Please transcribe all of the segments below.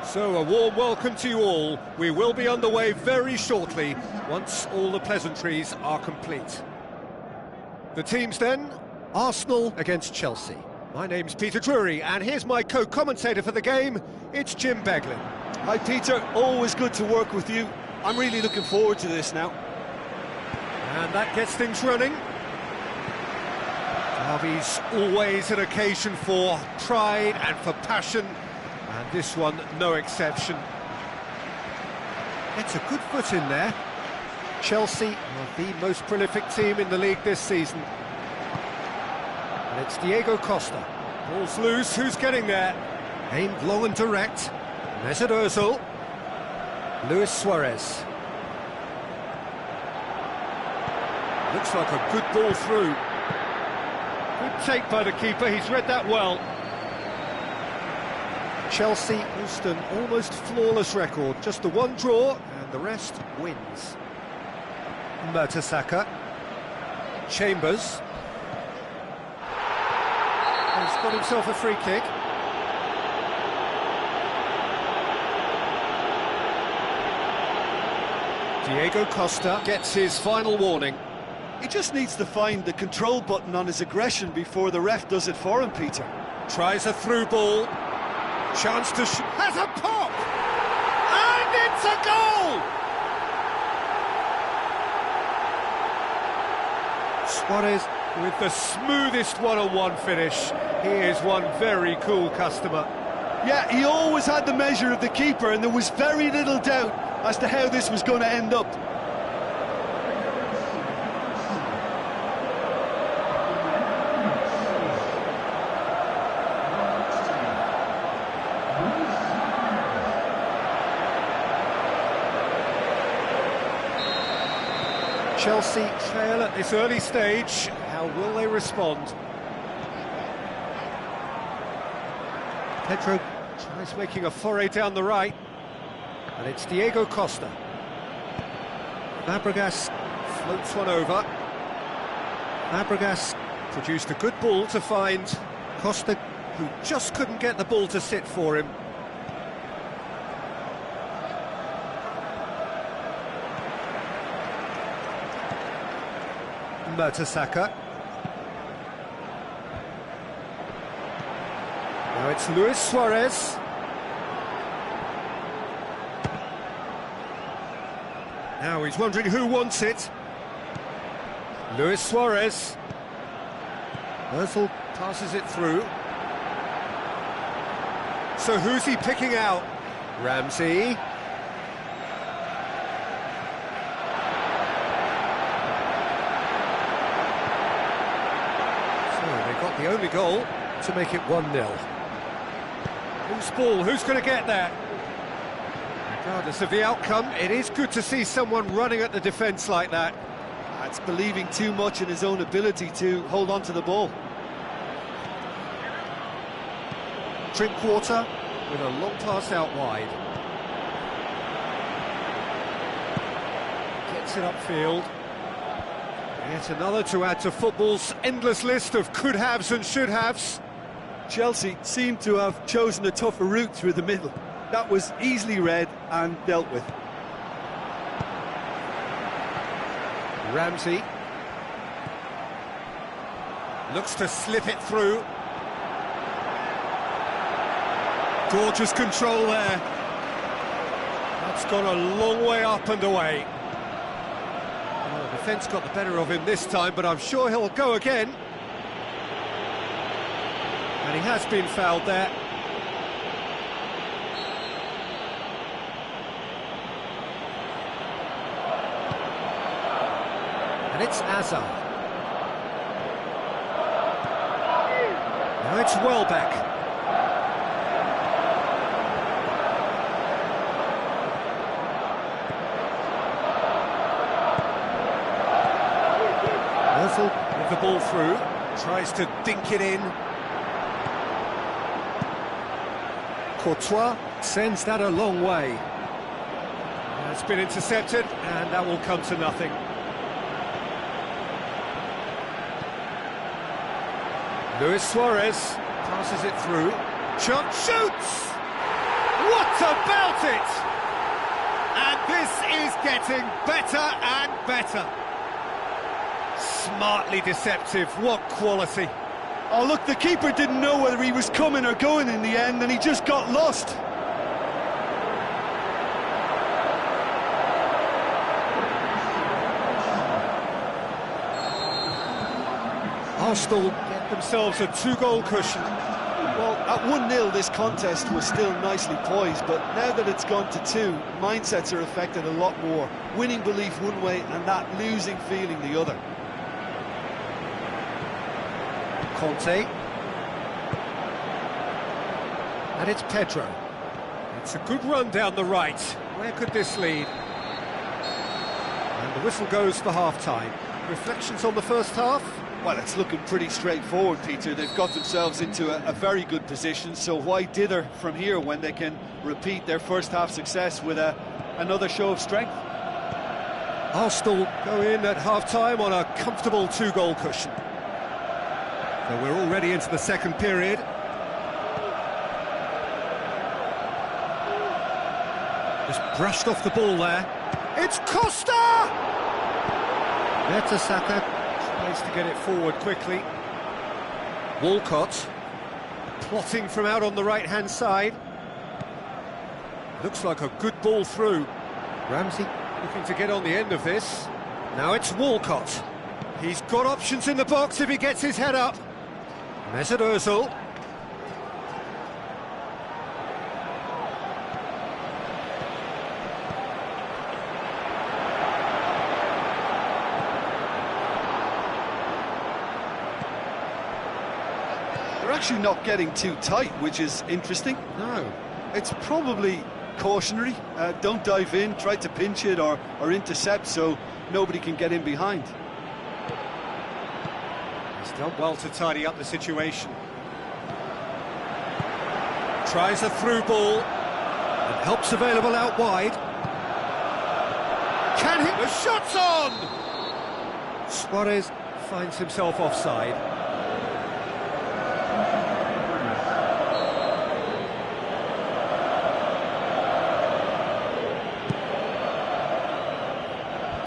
So a warm welcome to you all. We will be underway very shortly, once all the pleasantries are complete. The teams then, Arsenal against Chelsea. My name's Peter Drury, and here's my co-commentator for the game, it's Jim Beglin. Hi Peter, always good to work with you. I'm really looking forward to this now. And that gets things running. Derby's always an occasion for pride and for passion, and this one no exception. Gets a good foot in there. Chelsea are the most prolific team in the league this season. And it's Diego Costa. Ball's loose, who's getting there? Aimed long and direct. Mesut Ozil. Luis Suarez. Looks like a good ball through. Good take by the keeper, he's read that well. Chelsea boast an almost flawless record, just the one draw and the rest wins. Mertesacker. Chambers. He's got himself a free kick. Diego Costa gets his final warning. He just needs to find the control button on his aggression before the ref does it for him, Peter. Tries a through ball. Chance to has a pop! And it's a goal! Suarez with the smoothest one-on-one finish. He is one very cool customer. Yeah, he always had the measure of the keeper, and there was very little doubt as to how this was going to end up. Chelsea trail at this early stage. How will they respond? Pedro tries making a foray down the right. And it's Diego Costa. Fabregas floats one over. Fabregas produced a good ball to find Costa, who just couldn't get the ball to sit for him. Mertesacker. Now it's Luis Suarez. Now he's wondering who wants it. Luis Suarez. Ozil passes it through. So who's he picking out? Ramsey. The only goal to make it 1-0. Whose ball? Who's going to get that? Regardless of the outcome, it is good to see someone running at the defence like that. That's believing too much in his own ability to hold on to the ball. Drinkwater with a long pass out wide. Gets it upfield. Yet another to add to football's endless list of could-haves and should-haves. Chelsea seem to have chosen a tougher route through the middle. That was easily read and dealt with. Ramsey looks to slip it through. Gorgeous control there. That's gone a long way up and away. The defence got the better of him this time, but I'm sure he'll go again. And he has been fouled there. And it's Hazard. Now it's Welbeck. With the ball through, tries to dink it in. Courtois sends that a long way. It's been intercepted, and that will come to nothing. Luis Suarez passes it through. Shot, shoots! What about it? And this is getting better and better. Smartly deceptive, what quality. Oh, look, the keeper didn't know whether he was coming or going in the end, and he just got lost. Arsenal get themselves a 2-goal cushion. Well, at 1-0, this contest was still nicely poised, but now that it's gone to 2, mindsets are affected a lot more. Winning belief one way and that losing feeling the other. Conte. And it's Pedro. It's a good run down the right. Where could this lead? And the whistle goes for half-time. Reflections on the first half? Well, it's looking pretty straightforward, Peter. They've got themselves into a very good position, so why dither from here when they can repeat their first half success with another show of strength? Arsenal go in at half-time on a comfortable 2-goal cushion. So we're already into the second period. Just brushed off the ball there. It's Costa! Mertesacker tries to get it forward quickly. Walcott plotting from out on the right-hand side. Looks like a good ball through. Ramsey looking to get on the end of this. Now it's Walcott. He's got options in the box if he gets his head up. Mesut Ozil. They're actually not getting too tight, which is interesting. No. It's probably cautionary. Don't dive in, try to pinch it or intercept so nobody can get in behind. He's done well to tidy up the situation. Tries a through ball. And help's available out wide. Can hit, the shot's on! Suarez finds himself offside.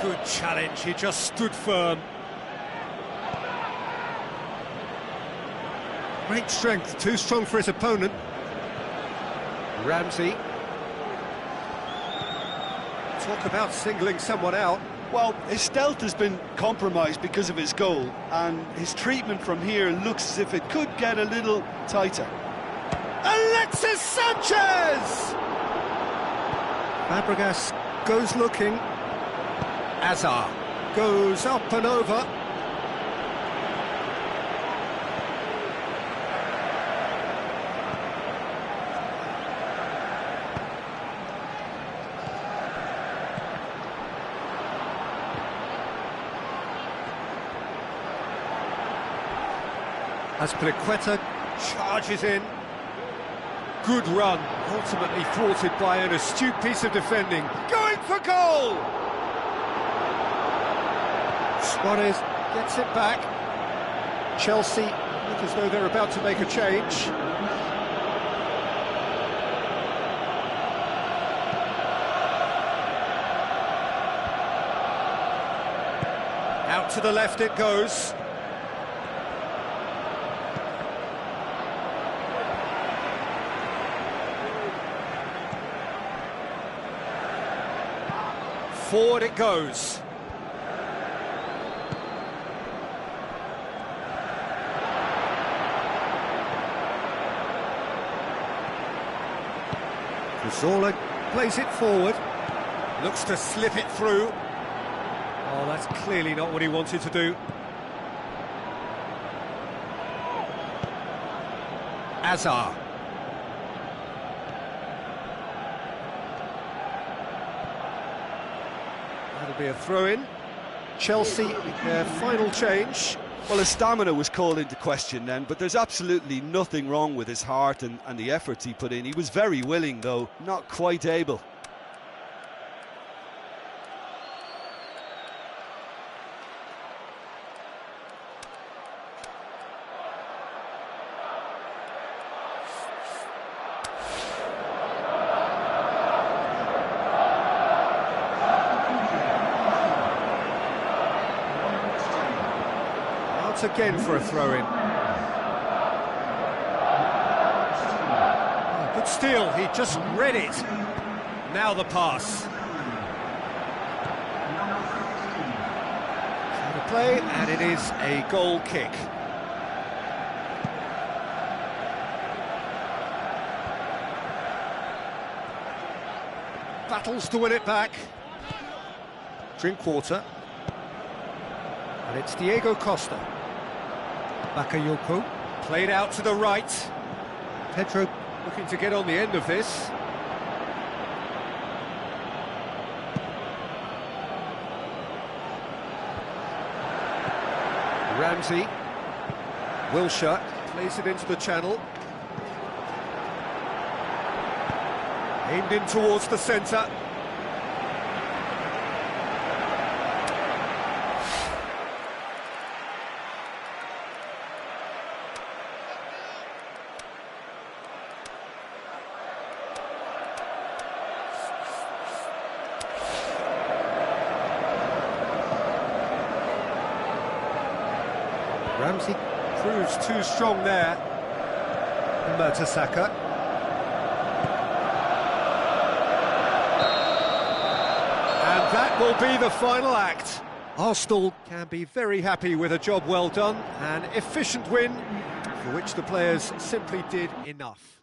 Good challenge, he just stood firm. Great strength, too strong for his opponent. Ramsey. Talk about singling someone out. Well, his stealth has been compromised because of his goal, and his treatment from here looks as if it could get a little tighter. Alexis Sanchez! Fabregas goes looking. Azar goes up and over. Azpilicueta charges in. Good run, ultimately thwarted by an astute piece of defending. Going for goal! Suarez gets it back. Chelsea look as though they're about to make a change. Out to the left it goes. Forward it goes. Zola plays it forward, looks to slip it through. Oh, that's clearly not what he wanted to do. Azar. That'll be a throw-in. Chelsea, their final change. Well, his stamina was called into question then, but there's absolutely nothing wrong with his heart and the efforts he put in. He was very willing, though, not quite able. Once again for a throw-in. Oh, good steal, he just read it. Now the pass. Trying to play, and it is a goal kick. Battles to win it back. Drinkwater. And it's Diego Costa. Bakayoko. Played out to the right. Pedro looking to get on the end of this. Ramsey. Wilshere plays it into the channel. Aimed in towards the centre. Ramsey proves too strong there. Mertesacker. And that will be the final act. Arsenal can be very happy with a job well done, an efficient win for which the players simply did enough.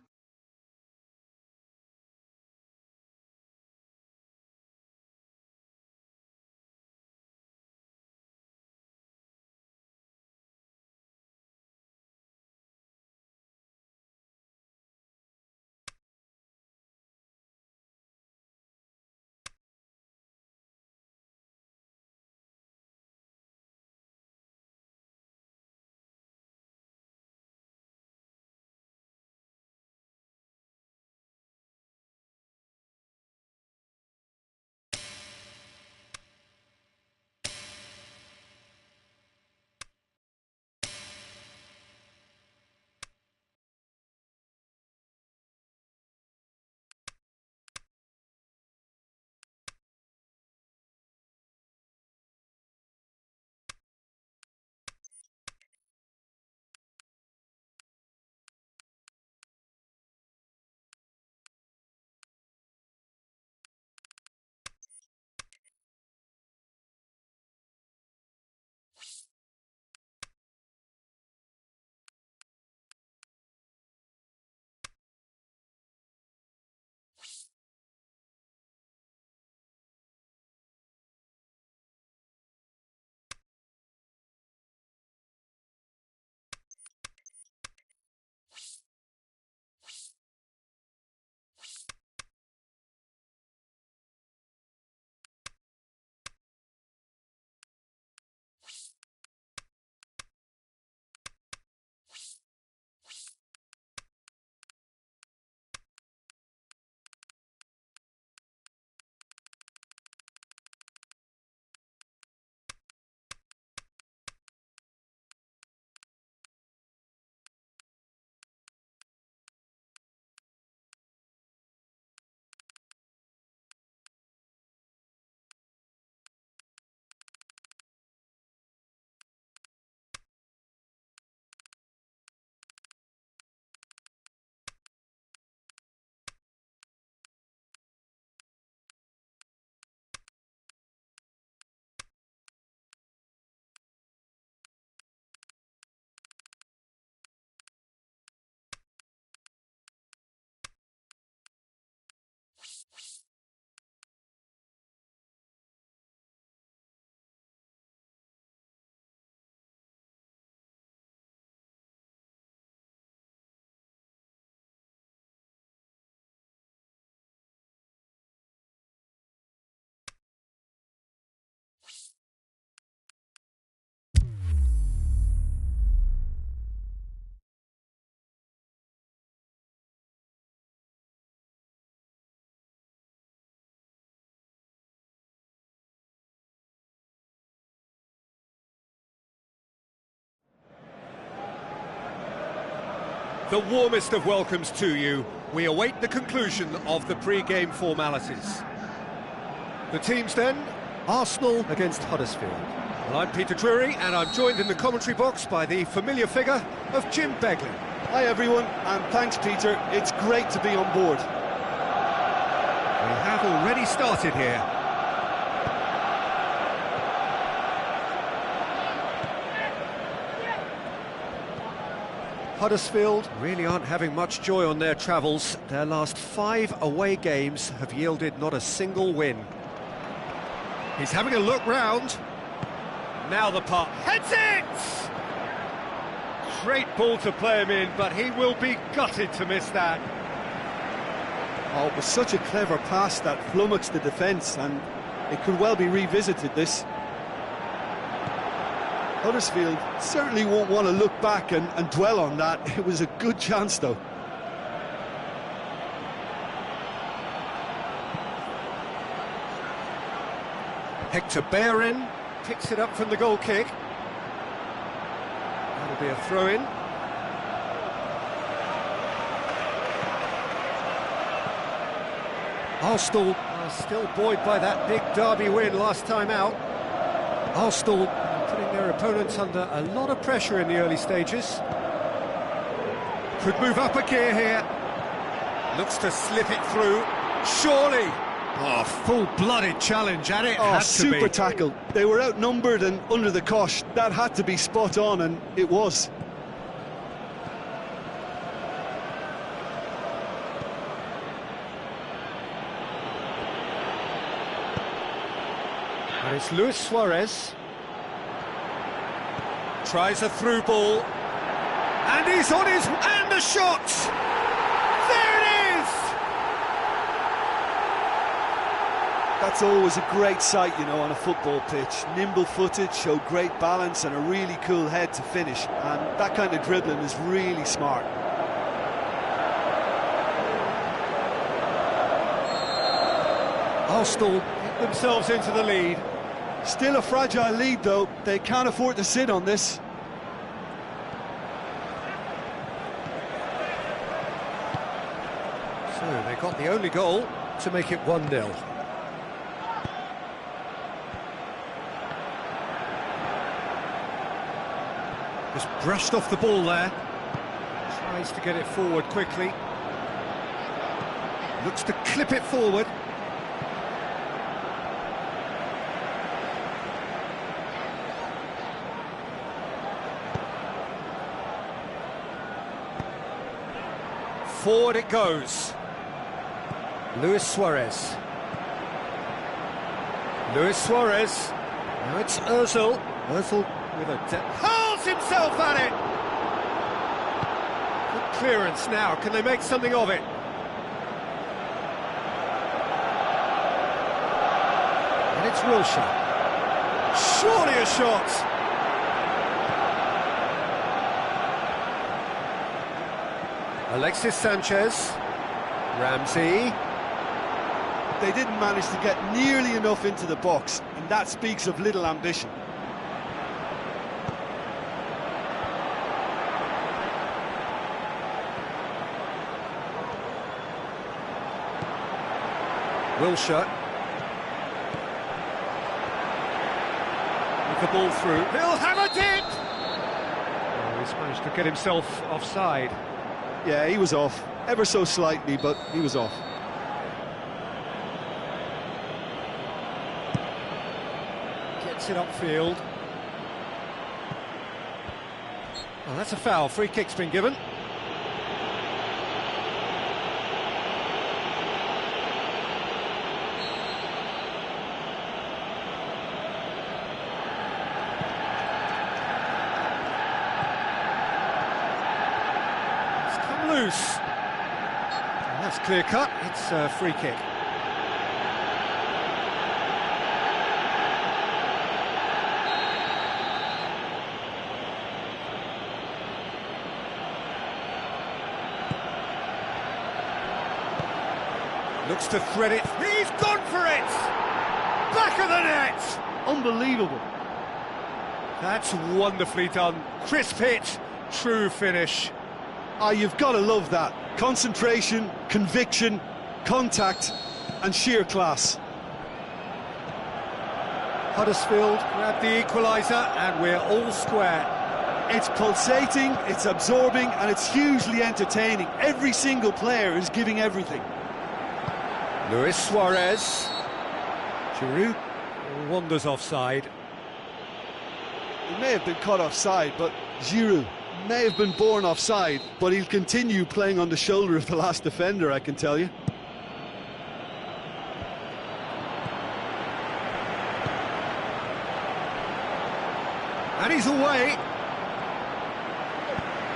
The warmest of welcomes to you. We await the conclusion of the pre-game formalities. The teams then, Arsenal against Huddersfield. Well, I'm Peter Drury, and I'm joined in the commentary box by the familiar figure of Jim Beglin. Hi everyone, and thanks Peter, it's great to be on board. We have already started here. Huddersfield really aren't having much joy on their travels. Their last 5 away games have yielded not a single win. He's having a look round. Now the puck. Heads it! Great ball to play him in, but he will be gutted to miss that. Oh, it was such a clever pass that flummoxed the defence, and it could well be revisited, this. Huddersfield certainly won't want to look back and dwell on that. It was a good chance, though. Hector Bellerin picks it up from the goal kick. That'll be a throw-in. Arsenal are still buoyed by that big derby win last time out. Arsenal putting their opponents under a lot of pressure in the early stages. Could move up a gear here. Looks to slip it through. Surely! Oh, full-blooded challenge, and it had to super be. tackle. They were outnumbered and under the cosh. That had to be spot on, and it was. And it's Luis Suarez. Tries a through ball. And he's on his... and the shot! There it is! That's always a great sight, you know, on a football pitch. Nimble-footed, showed great balance and a really cool head to finish. And that kind of dribbling is really smart. Arsenal get themselves into the lead. Still a fragile lead, though. They can't afford to sit on this. So they got the only goal to make it 1-0. Just brushed off the ball there. Tries to get it forward quickly. Looks to clip it forward. Forward it goes. Luis Suarez. Luis Suarez. Now it's Ozil. Ozil with a... hurls himself at it! Good clearance now. Can they make something of it? And it's Wilshere. Surely a shot! Alexis Sanchez, Ramsey. They didn't manage to get nearly enough into the box, and that speaks of little ambition. Wilshere. With the ball through. He'll have it in! Oh, he's managed to get himself offside. Yeah, he was off, ever so slightly, but he was off. Gets it upfield. Oh, that's a foul. Free kick's been given. Loose. And that's clear cut. It's a free kick. Looks to thread it. He's gone for it! Back of the net! Unbelievable. That's wonderfully done. Crisp hit, true finish. Ah, you've got to love that. Concentration, conviction, contact, and sheer class. Huddersfield grab the equaliser, and we're all square. It's pulsating, it's absorbing, and it's hugely entertaining. Every single player is giving everything. Luis Suarez. Giroud wanders offside. He may have been caught offside, but Giroud may have been born offside, but he'll continue playing on the shoulder of the last defender, I can tell you. And he's away.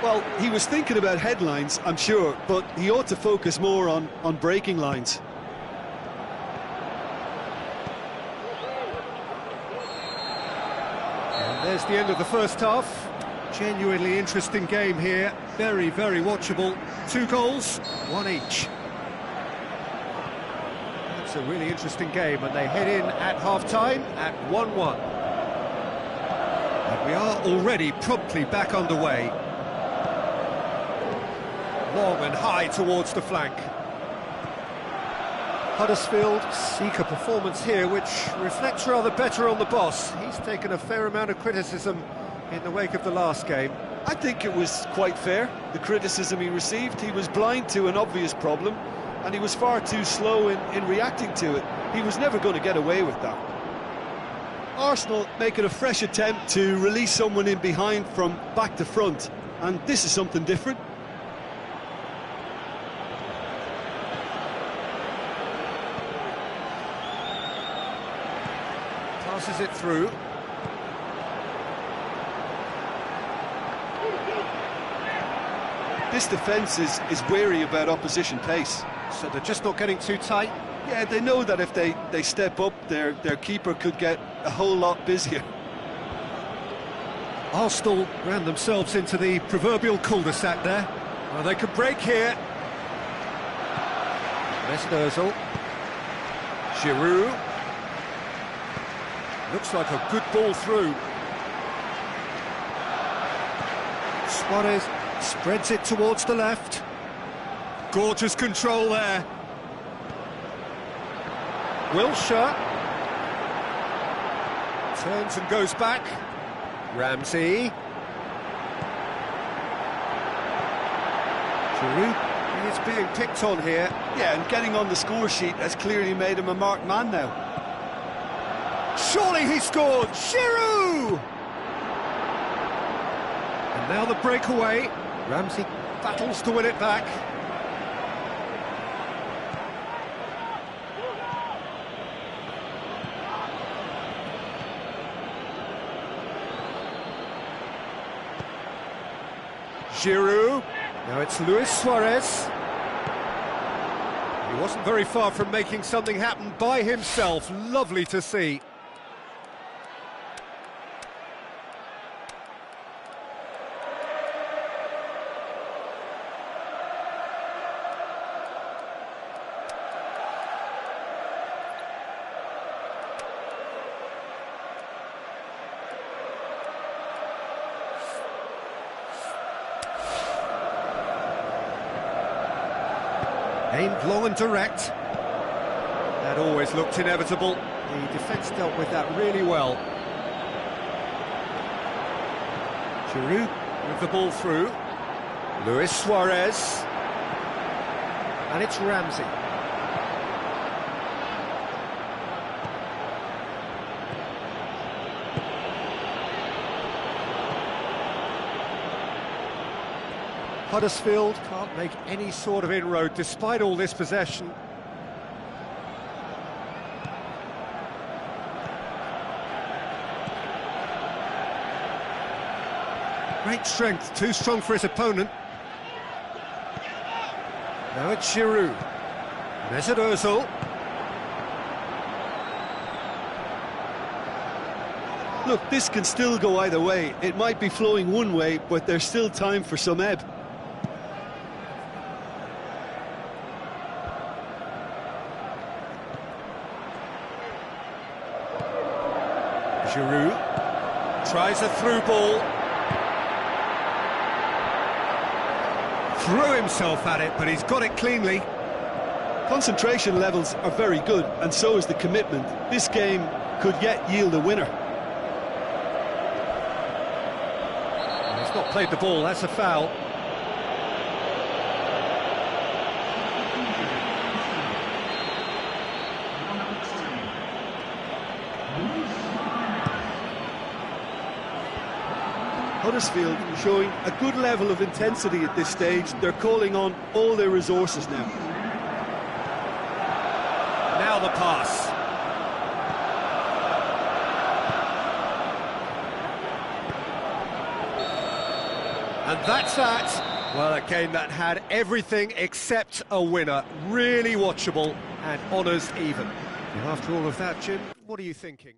Well, he was thinking about headlines, I'm sure, but he ought to focus more on breaking lines. And there's the end of the first half. Genuinely interesting game here. Very, very watchable. 2 goals, 1 each. It's a really interesting game, and they head in at half-time at 1-1. And we are already promptly back underway. Long and high towards the flank. Huddersfield seek a performance here which reflects rather better on the boss. He's taken a fair amount of criticism in the wake of the last game. I think it was quite fair, the criticism he received. He was blind to an obvious problem, and he was far too slow in reacting to it. He was never going to get away with that. Arsenal making a fresh attempt to release someone in behind from back to front, and this is something different. Passes it through. This defence is wary about opposition pace. So they're just not getting too tight. Yeah, they know that if they step up, their keeper could get a whole lot busier. Arsenal ran themselves into the proverbial cul-de-sac there. Well, they could break here. Mesut Ozil. Giroud. Looks like a good ball through. Suarez spreads it towards the left. Gorgeous control there. Wilshere. Turns and goes back. Ramsey. Giroud is being picked on here. Yeah, and getting on the score sheet has clearly made him a marked man now. Surely he scored! Giroud! And now the breakaway. Ramsey battles to win it back. Giroud. Now it's Luis Suarez. He wasn't very far from making something happen by himself. Lovely to see. Aimed long and direct. That always looked inevitable. The defence dealt with that really well. Giroud with the ball through. Luis Suarez. And it's Ramsey. Huddersfield can't make any sort of inroad despite all this possession. Great strength, too strong for his opponent. Now it's Giroud. Mesut Ozil. Look, this can still go either way. It might be flowing one way, but there's still time for some ebb. Giroud tries a through ball. Threw himself at it, but he's got it cleanly. Concentration levels are very good, and so is the commitment. This game could yet yield a winner. He's not played the ball, that's a foul. Huddersfield showing a good level of intensity at this stage. They're calling on all their resources now. Now the pass. And that's that. Well, a game that had everything except a winner. Really watchable and honours even. And after all of that, Jim, what are you thinking?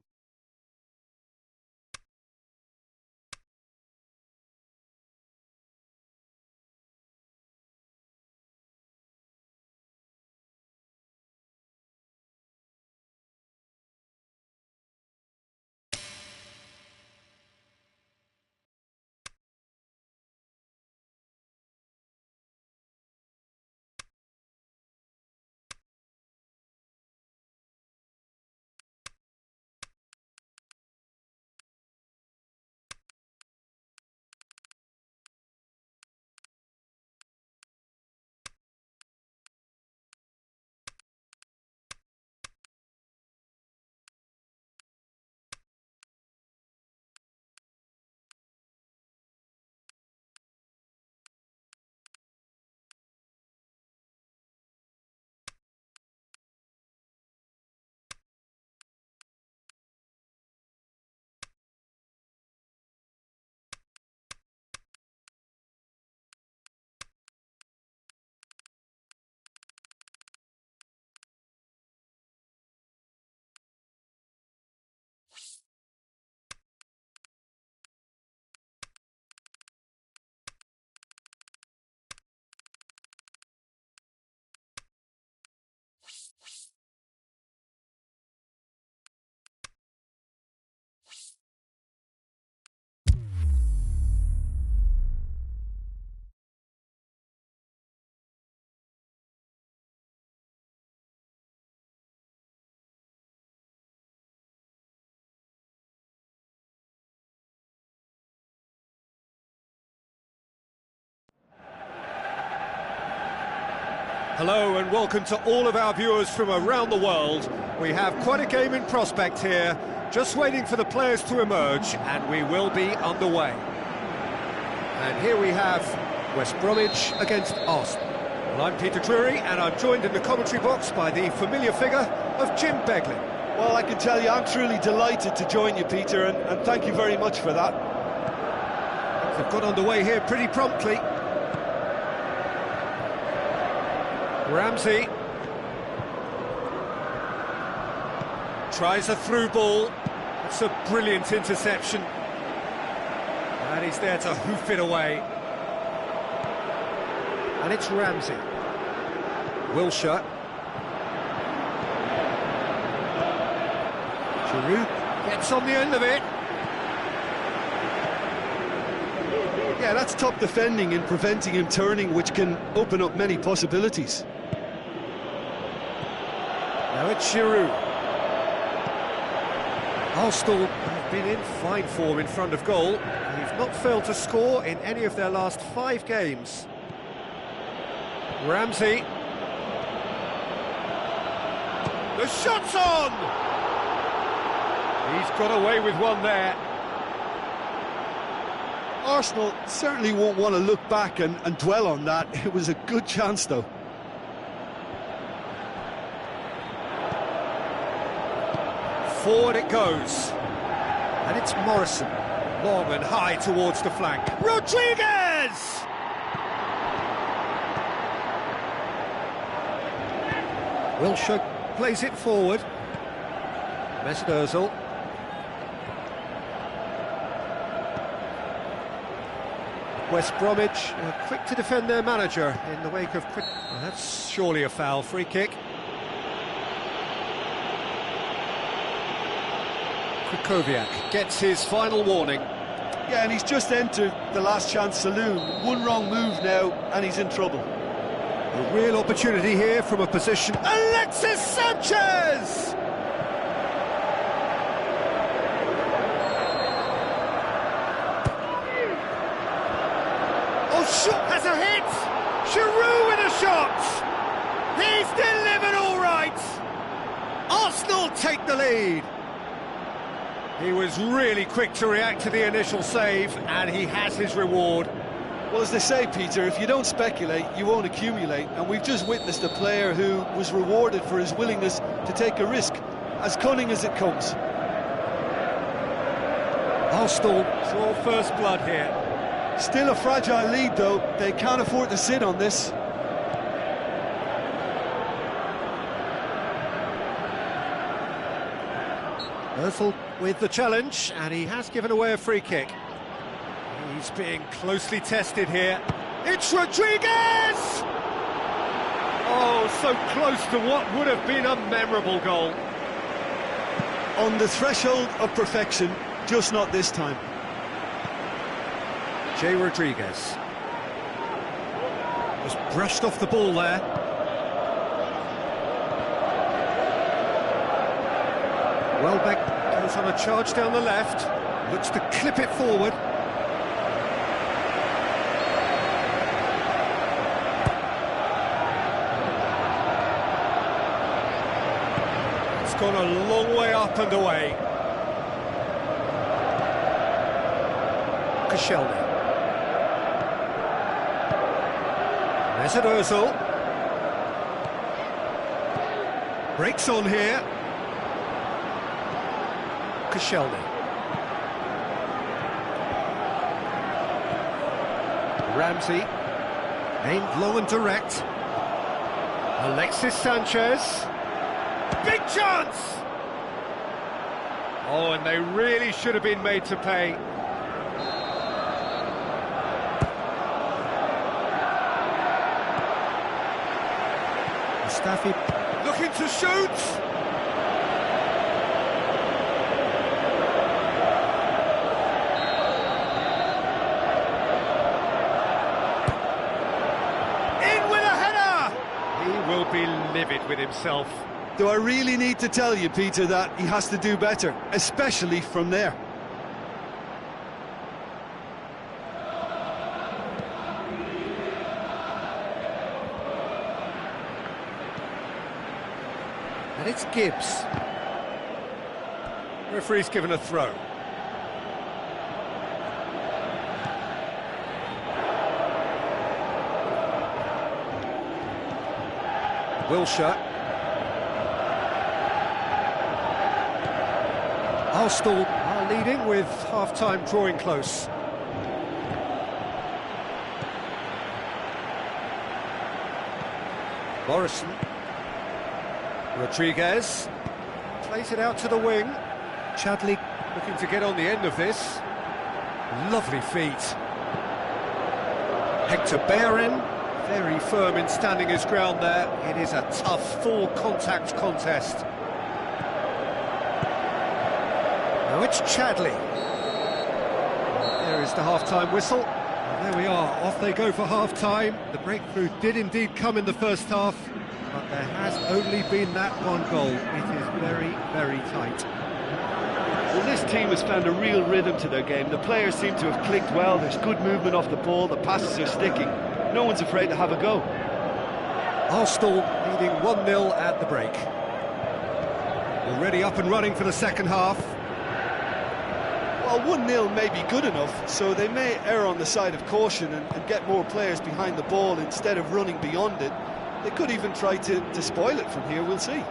Hello and welcome to all of our viewers from around the world. We have quite a game in prospect here, just waiting for the players to emerge, and we will be underway. And here we have West Bromwich against Arsenal. Well, I'm Peter Drury, and I'm joined in the commentary box by the familiar figure of Jim Beglin. Well, I can tell you, I'm truly delighted to join you, Peter, and thank you very much for that. They've got underway here pretty promptly. Ramsey tries a through ball. It's a brilliant interception, and he's there to hoof it away. And it's Ramsey. Wilshere. Giroud gets on the end of it. Yeah, that's top defending and preventing him turning, which can open up many possibilities. Now it's Giroud. Arsenal have been in fine form in front of goal. They've not failed to score in any of their last 5 games. Ramsey. The shot's on! He's got away with one there. Arsenal certainly won't want to look back and dwell on that. It was a good chance, though. Forward it goes. And it's Morrison. Long and high towards the flank. Rodriguez! Wilshere plays it forward. Mesut Ozil. West Bromwich quick to defend their manager in the wake of quick... Well, that's surely a foul. Free kick. Krychowiak gets his final warning. Yeah, and he's just entered the last chance saloon. One wrong move now, and he's in trouble. A real opportunity here from a position... Alexis Sanchez! shot! He's delivered all right! Arsenal take the lead. He was really quick to react to the initial save, and he has his reward. Well, as they say, Peter, if you don't speculate, you won't accumulate. And we've just witnessed a player who was rewarded for his willingness to take a risk, as cunning as it comes. Arsenal draw first blood here. Still a fragile lead, though. They can't afford to sit on this. Ozil with the challenge, and he has given away a free kick. He's being closely tested here. It's Rodriguez! Oh, so close to what would have been a memorable goal. On the threshold of perfection, just not this time. Jay Rodriguez. Just brushed off the ball there. Welbeck goes on a charge down the left, looks to clip it forward. It's gone a long way up and away. Koscielny. Mesut Ozil. Breaks on here. Koscielny. Ramsey. Aimed low and direct. Alexis Sanchez. Big chance! Oh, and they really should have been made to pay. Mustafi looking to shoot! Will be livid with himself. Do I really need to tell you, Peter, that he has to do better, especially from there? And it's Gibbs. Referee's given a throw. Wilshere. Arsenal are leading with half-time drawing close. Morrison. Rodriguez. Plays it out to the wing. Chadli looking to get on the end of this. Lovely feet. Hector Bellerin. Very firm in standing his ground there. It is a tough, full-contact contest. Now it's Chadli. There is the half-time whistle. And there we are, off they go for half-time. The breakthrough did indeed come in the first half, but there has only been that one goal. It is very, very tight. Well, this team has found a real rhythm to their game. The players seem to have clicked well. There's good movement off the ball. The passes are sticking. No one's afraid to have a go. Arsenal leading 1-0 at the break. Already up and running for the second half. Well, 1-0 may be good enough, so they may err on the side of caution and get more players behind the ball instead of running beyond it. They could even try to spoil it from here, we'll see.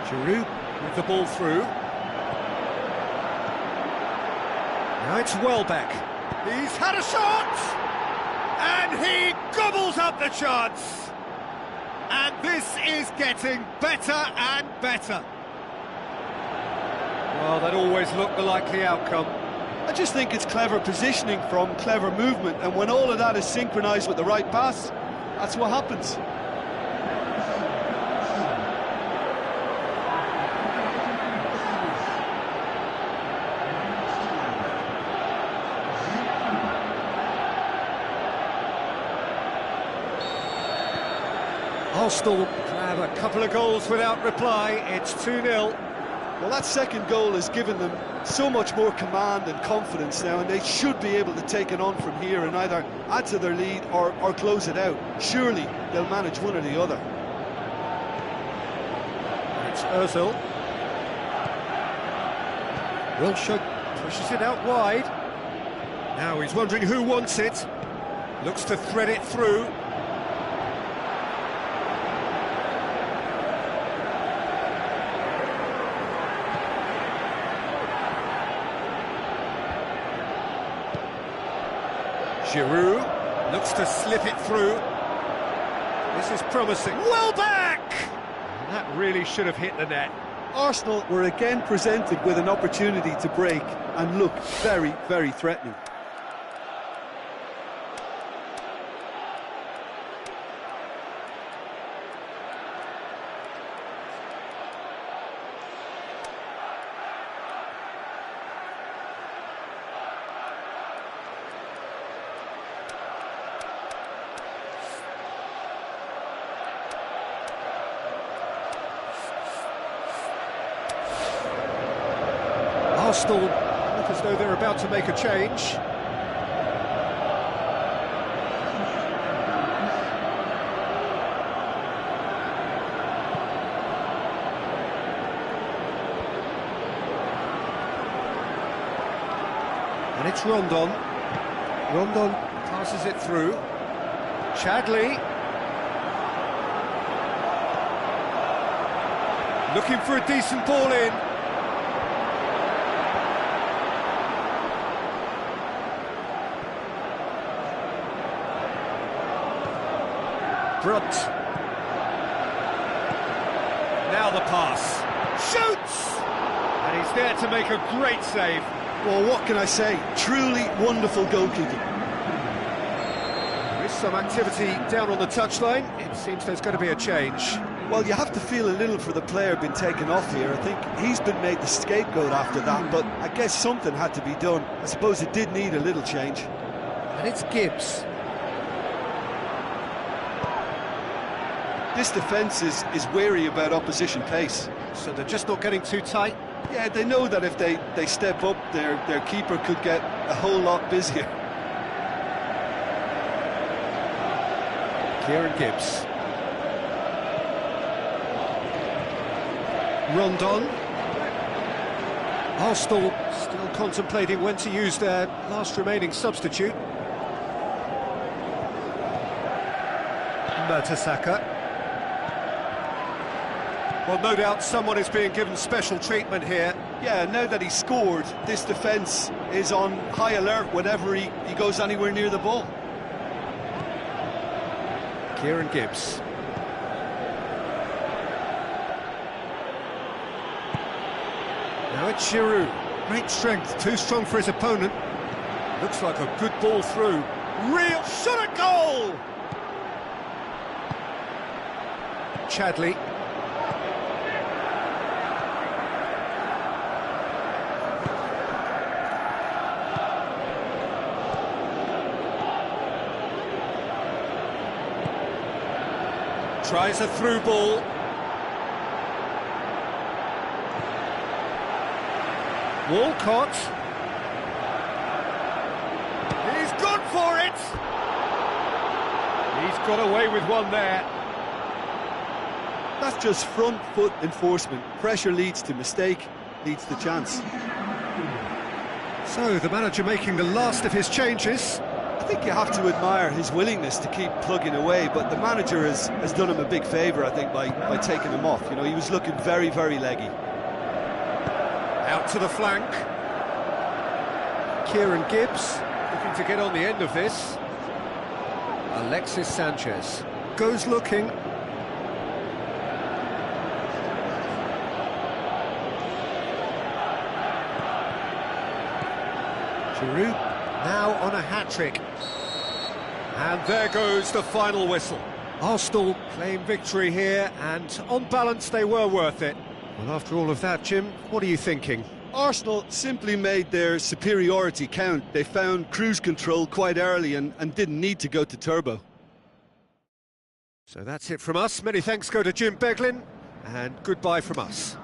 Giroud with the ball through. Now it's Welbeck. He's had a shot! And he gobbles up the chance! And this is getting better and better. Well, that always looked the likely outcome. I just think it's clever positioning from clever movement, and when all of that is synchronised with the right pass, that's what happens. Arsenal grab a couple of goals without reply. It's 2-0. Well, that second goal has given them so much more command and confidence now, and they should be able to take it on from here and either add to their lead or close it out. Surely they'll manage one or the other. It's Ozil. Wilshere pushes it out wide. Now he's wondering who wants it. Looks to thread it through. Giroud looks to slip it through. This is promising. Well back! And that really should have hit the net. Arsenal were again presented with an opportunity to break and look very, very threatening. Arsenal look as though they're about to make a change. And it's Rondon. Rondon passes it through. Chadli. Looking for a decent ball in. Brunt. Now the pass. Shoots! And he's there to make a great save. Well, what can I say? Truly wonderful goalkeeping. There is some activity down on the touchline. It seems there's going to be a change. Well, you have to feel a little for the player being taken off here. I think he's been made the scapegoat after that, but I guess something had to be done. I suppose it did need a little change. And it's Gibbs. This defence is wary about opposition pace. So they're just not getting too tight. Yeah, they know that if they step up, their keeper could get a whole lot busier. Kieran Gibbs. Rondon. Arsenal still contemplating when to use their last remaining substitute. Mertesacker. Well, no doubt someone is being given special treatment here. Yeah, now that he scored, this defence is on high alert whenever he goes anywhere near the ball. Kieran Gibbs. Now it's Giroud. Great strength, too strong for his opponent. Looks like a good ball through. Real shot at goal! Chadli. Tries a through ball. Walcott. He's gone for it! He's got away with one there. That's just front foot enforcement. Pressure leads to mistake, leads to chance. So, the manager making the last of his changes. I think you have to admire his willingness to keep plugging away, but the manager has done him a big favour, I think, by taking him off. You know, he was looking very, very leggy. Out to the flank. Kieran Gibbs looking to get on the end of this. Alexis Sanchez goes looking. Giroud now on a hat-trick. And there goes the final whistle. Arsenal claim victory here, and on balance they were worth it. Well, after all of that, Jim, what are you thinking? Arsenal simply made their superiority count. They found cruise control quite early and didn't need to go to turbo. So that's it from us. Many thanks go to Jim Beglin, and goodbye from us.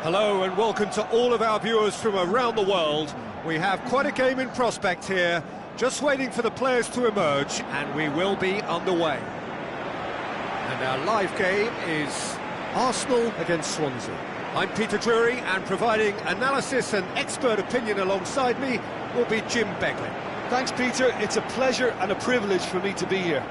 Hello and welcome to all of our viewers from around the world. We have quite a game in prospect here, just waiting for the players to emerge, and we will be underway. And our live game is Arsenal against Swansea. I'm Peter Drury, and providing analysis and expert opinion alongside me will be Jim Beglin. Thanks, Peter. It's a pleasure and a privilege for me to be here.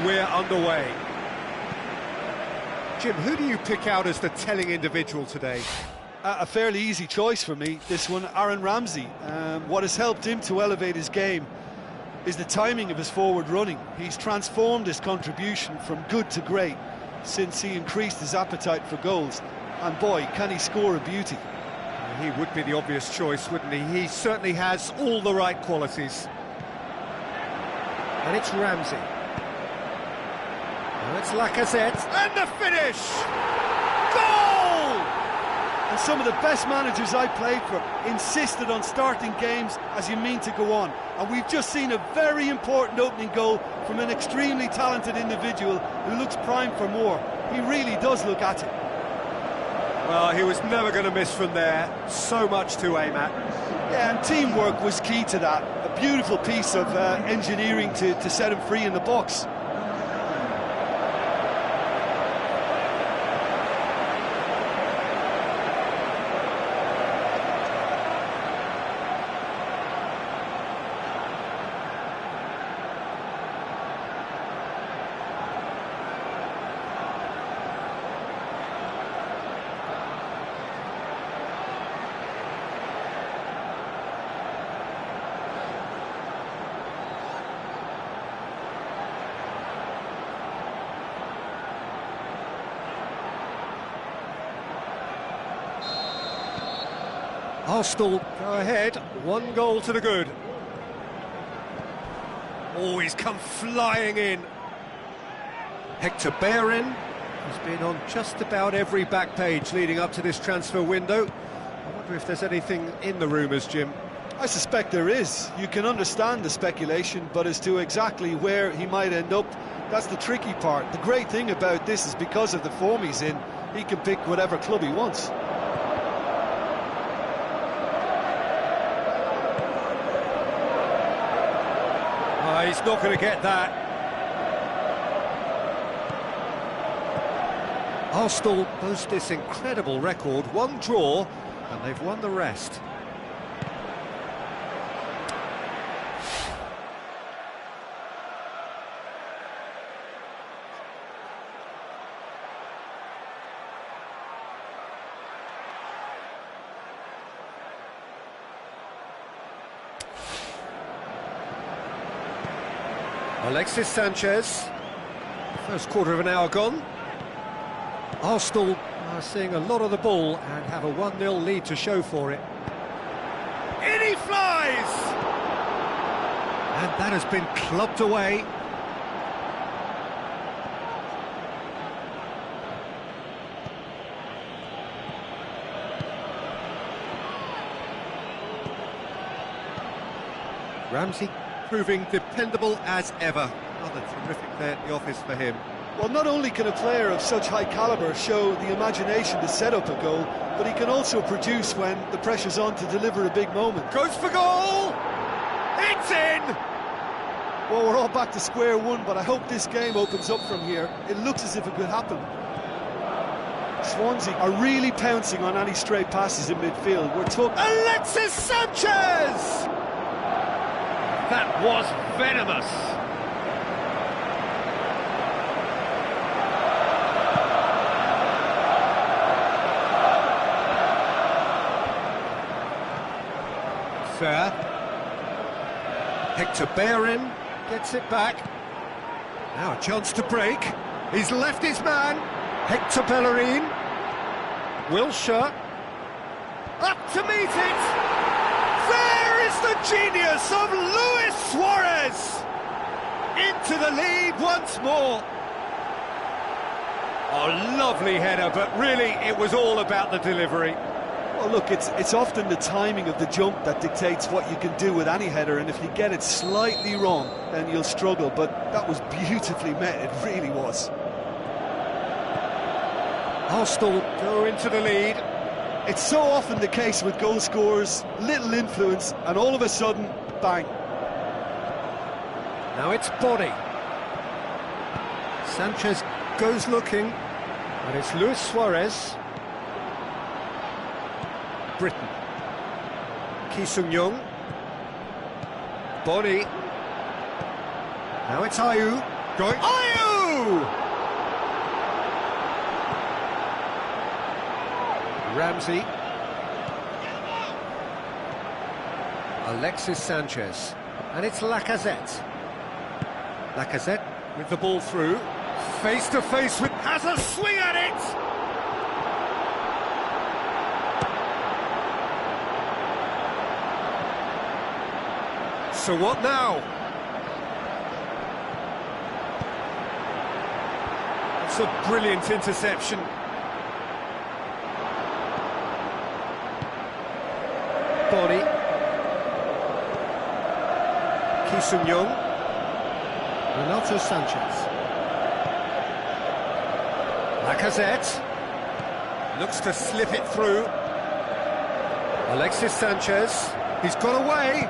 We're underway. Jim, who do you pick out as the telling individual today? A fairly easy choice for me, this one, Aaron Ramsey. What has helped him to elevate his game is the timing of his forward running. He's transformed his contribution from good to great since he increased his appetite for goals. And boy, can he score a beauty. He would be the obvious choice, wouldn't he? He certainly has all the right qualities. And it's Ramsey. Now it's Lacazette, and the finish! Goal! And some of the best managers I played for insisted on starting games as you mean to go on. And we've just seen a very important opening goal from an extremely talented individual who looks primed for more. He really does look at it. Well, he was never going to miss from there. So much to aim at. Yeah, and teamwork was key to that. A beautiful piece of engineering to set him free in the box. Arsenal go ahead, 1 goal to the good. Oh, he's come flying in. Hector Bellerin has been on just about every back page leading up to this transfer window. I wonder if there's anything in the rumours, Jim. I suspect there is. You can understand the speculation, but as to exactly where he might end up, that's the tricky part. The great thing about this is because of the form he's in, he can pick whatever club he wants. He's not going to get that. Arsenal boast this incredible record, 1 draw, and they've won the rest. Alexis Sanchez, first quarter of an hour gone. Arsenal are seeing a lot of the ball and have a 1-0 lead to show for it. In he flies! And that has been clubbed away. Ramsey proving dependable as ever. Another terrific day at the office for him. Well, not only can a player of such high calibre show the imagination to set up a goal, but he can also produce when the pressure's on to deliver a big moment. Goes for goal! It's in! Well, we're all back to square one, but I hope this game opens up from here. It looks as if it could happen. Swansea are really pouncing on any stray passes in midfield. We're talking... Alexis Sanchez! That was venomous. Sir. Hector Bellerin gets it back. Now a chance to break. He's left his man. Hector Bellerin. Wilshere. Up to meet it. There is the genius of Luis Suarez. Into the lead once more. Oh, lovely header, but really it was all about the delivery. Well, look, it's often the timing of the jump that dictates what you can do with any header, and if you get it slightly wrong, then you'll struggle, but that was beautifully met, it really was. Arsenal go into the lead. It's so often the case with goal scorers, little influence, and all of a sudden, bang. Now it's Body. Sanchez goes looking, and it's Luis Suarez. Britain. Ki Sung-young. Body. Now it's Ayew. Going. Ayew! Ramsey. Alexis Sanchez. And it's Lacazette. Lacazette with the ball through. Face to face with... has a swing at it! So what now? It's a brilliant interception. Body. Ki Sung-young. Renato Sanchez. Lacazette. Looks to slip it through. Alexis Sanchez. He's got away.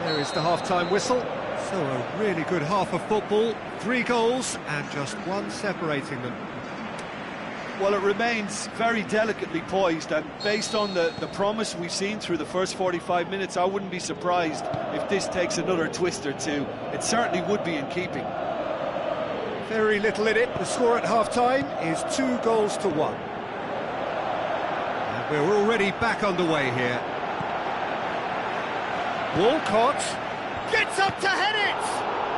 There is the half-time whistle. So a really good half of football, 3 goals and just 1 separating them. Well, it remains very delicately poised, and based on the promise we've seen through the first 45 minutes, I wouldn't be surprised if this takes another twist or two. It certainly would be in keeping. Very little in it. The score at half-time is 2 goals to 1. And we're already back underway here. Walcott gets up to head it!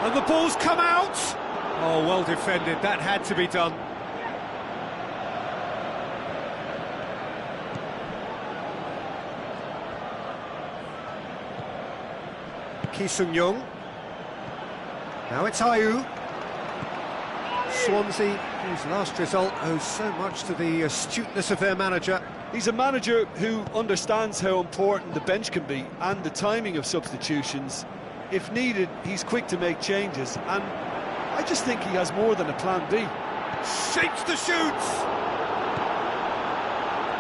And the ball's come out! Oh, well defended, that had to be done. Ki Sung-young. Now it's Ayew. Swansea, whose last result owes so much to the astuteness of their manager. He's a manager who understands how important the bench can be and the timing of substitutions. If needed, he's quick to make changes, and I just think he has more than a plan B. Shapes the shoots!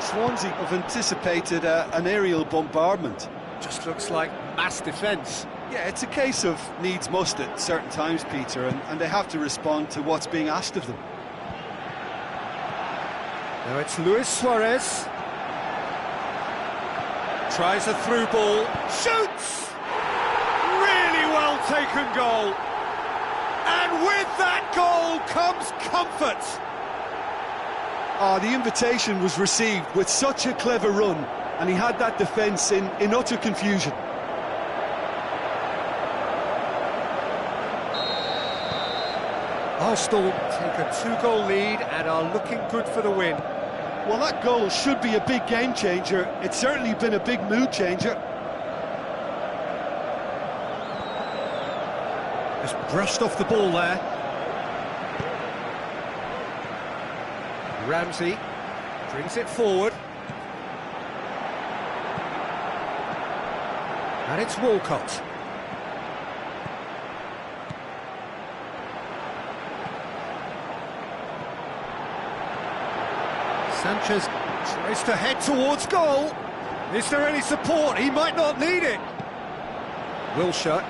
Swansea have anticipated an aerial bombardment. Just looks like mass defence. Yeah, it's a case of needs must at certain times, Peter, and they have to respond to what's being asked of them. Now it's Luis Suarez. Tries a through ball. Shoots! Really well taken goal. And with that goal comes comfort. The invitation was received with such a clever run, and he had that defence in utter confusion. Arsenal take a 2-goal lead and are looking good for the win. Well, that goal should be a big game changer. It's certainly been a big mood changer. Just brushed off the ball there. Ramsey brings it forward. And it's Walcott. Sanchez tries to head towards goal. Is there any support? He might not need it. Wilshere.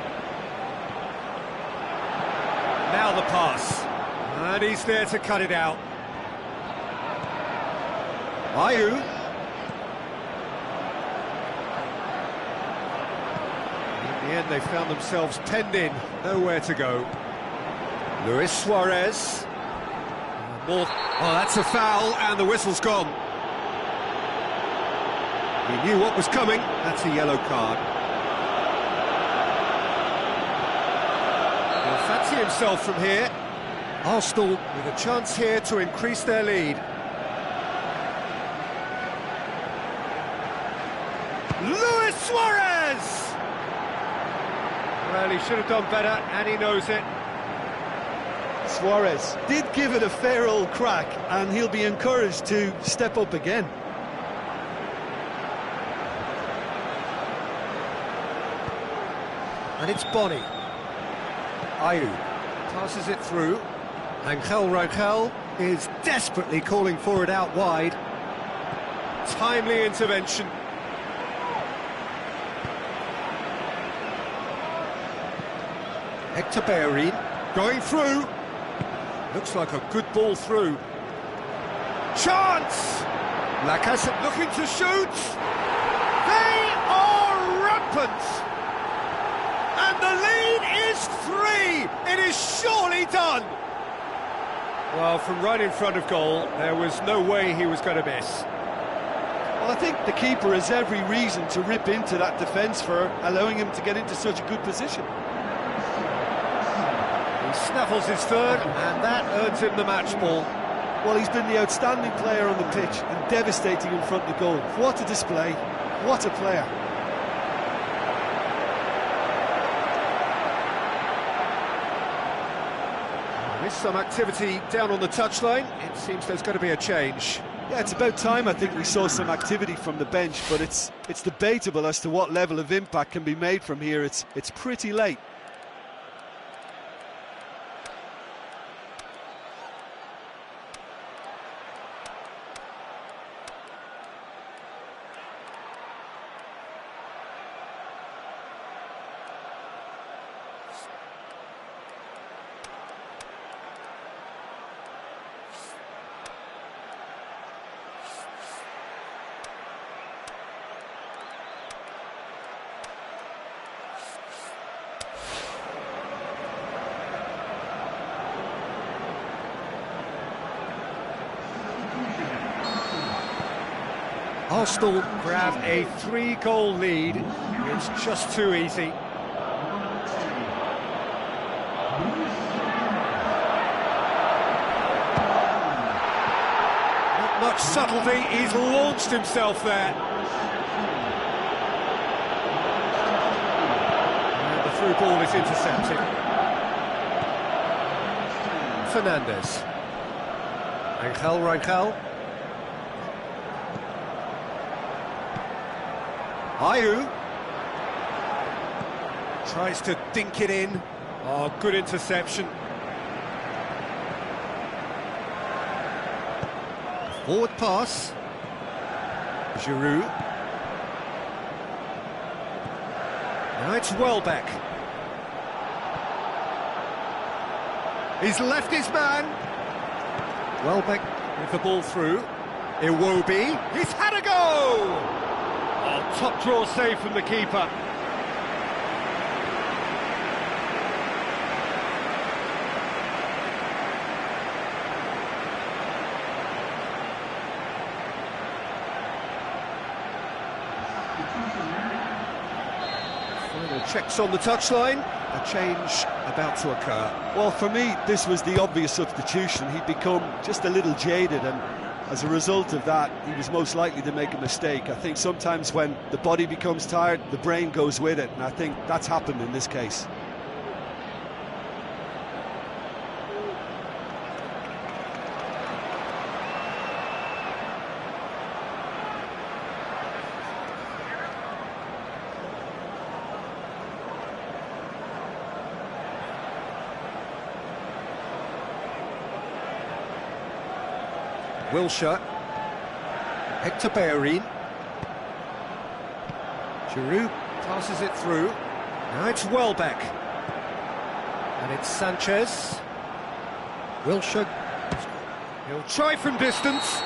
Now the pass. And he's there to cut it out. Ayew. In the end, they found themselves penned in. Nowhere to go. Luis Suarez. Oh, that's a foul, and the whistle's gone. He knew what was coming. That's a yellow card. He'll fancy himself from here. Arsenal with a chance here to increase their lead. Luis Suarez! Well, he should have done better, and he knows it. Suarez did give it a fair old crack, and he'll be encouraged to step up again. And it's Bonney. Ayew passes it through. Angel Rangel is desperately calling for it out wide. Timely intervention. Hector Bellerin going through. Looks like a good ball through. Chance! Lacazette looking to shoot. They are rampant. And the lead is 3. It is surely done. Well, from right in front of goal, there was no way he was going to miss. Well, I think the keeper has every reason to rip into that defence for allowing him to get into such a good position. He snaffles his third, and that earns him the match ball. Well, he's been the outstanding player on the pitch and devastating in front of the goal. What a display, what a player. There's some activity down on the touchline. It seems there's going to be a change. Yeah, it's about time I think we saw some activity from the bench, but it's debatable as to what level of impact can be made from here. It's pretty late. Arsenal grab a 3-goal lead. It's just too easy. much subtlety, he's launched himself there. And the through ball is intercepted. Fernandes. Rangel. Ayew. Tries to dink it in. Oh, good interception. Forward pass. Giroud. Now it's Welbeck. He's left his man. Welbeck with the ball through. Iwobi. He's had a go! Oh, top draw save from the keeper. Final checks on the touchline. A change about to occur. Well, for me, this was the obvious substitution. He'd become just a little jaded, and as a result of that, he was most likely to make a mistake. I think sometimes when the body becomes tired, the brain goes with it, and I think that's happened in this case. Wilshere. Hector Bellerin. Giroud passes it through. Now it's Welbeck. And it's Sanchez. Wilshere. He'll try from distance.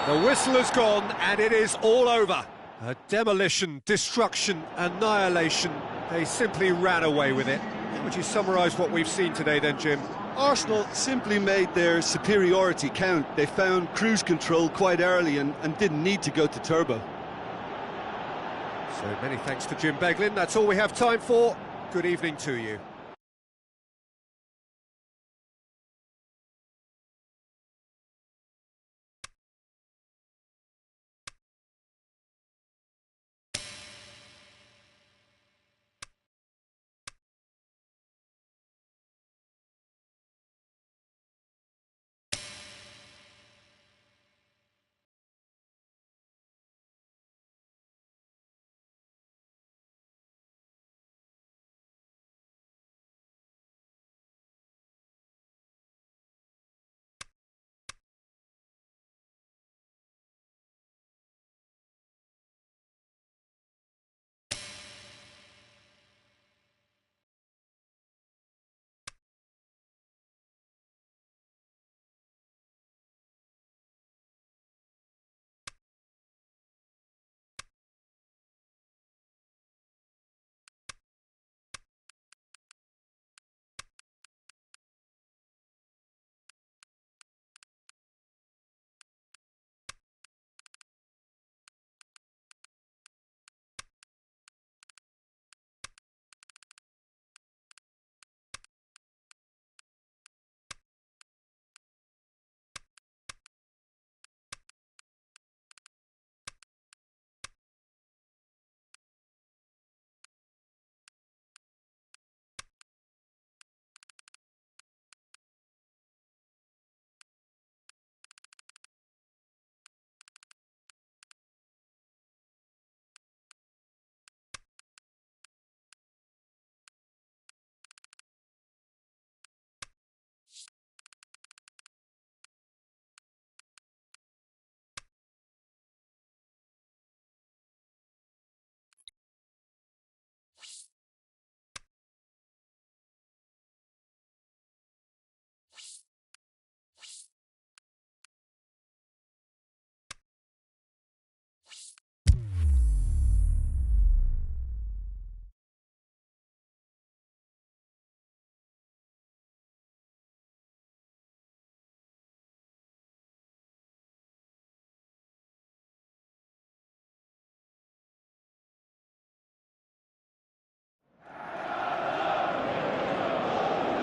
The whistle has gone and it is all over. A demolition, destruction, annihilation. They simply ran away with it. How would you summarise what we've seen today then, Jim? Arsenal simply made their superiority count. They found cruise control quite early and didn't need to go to turbo. So many thanks to Jim Beglin. That's all we have time for. Good evening to you.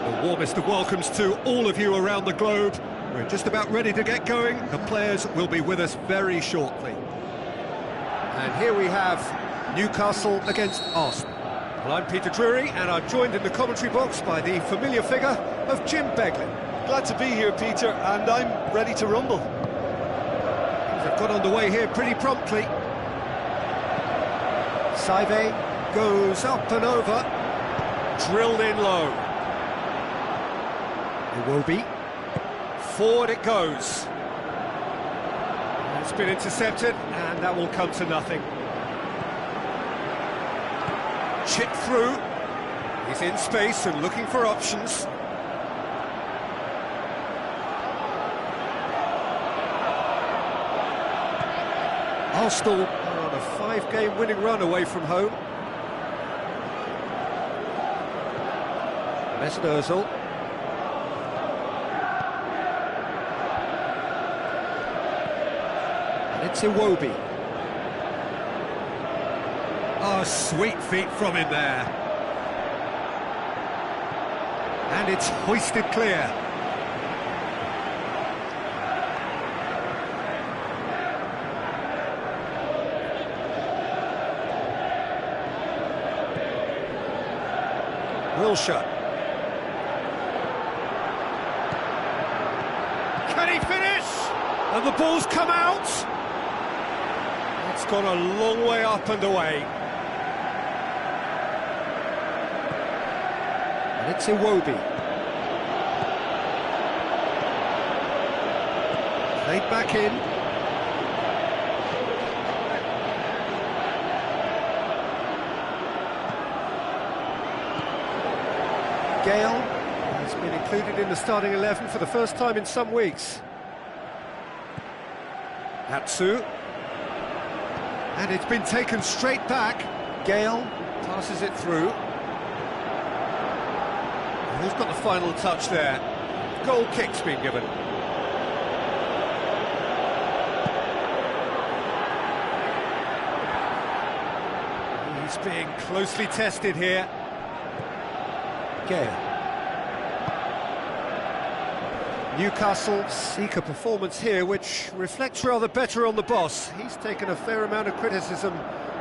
The warmest of welcomes to all of you around the globe. We're just about ready to get going. The players will be with us very shortly. And here we have Newcastle against Arsenal. Well, I'm Peter Drury, and I'm joined in the commentary box by the familiar figure of Jim Beglin. Glad to be here, Peter, and I'm ready to rumble. They've got underway here pretty promptly. Saive goes up and over, drilled in low. Iwobi, forward it goes. It's been intercepted, and that will come to nothing. Chip through, he's in space and looking for options. Arsenal are on a 5-game winning run away from home. Mesut Ozil. And it's Iwobi. Oh, sweet feet from him there. And it's hoisted clear. Wilshere. Can he finish? And the ball's come out. It's gone a long way up and away. And it's Iwobi. Played back in. Gale has been included in the starting 11 for the first time in some weeks. Atsu. And it's been taken straight back. Gale passes it through. And who's got the final touch there? Goal kick's been given. He's being closely tested here. Gale. Newcastle seek a performance here which reflects rather better on the boss. He's taken a fair amount of criticism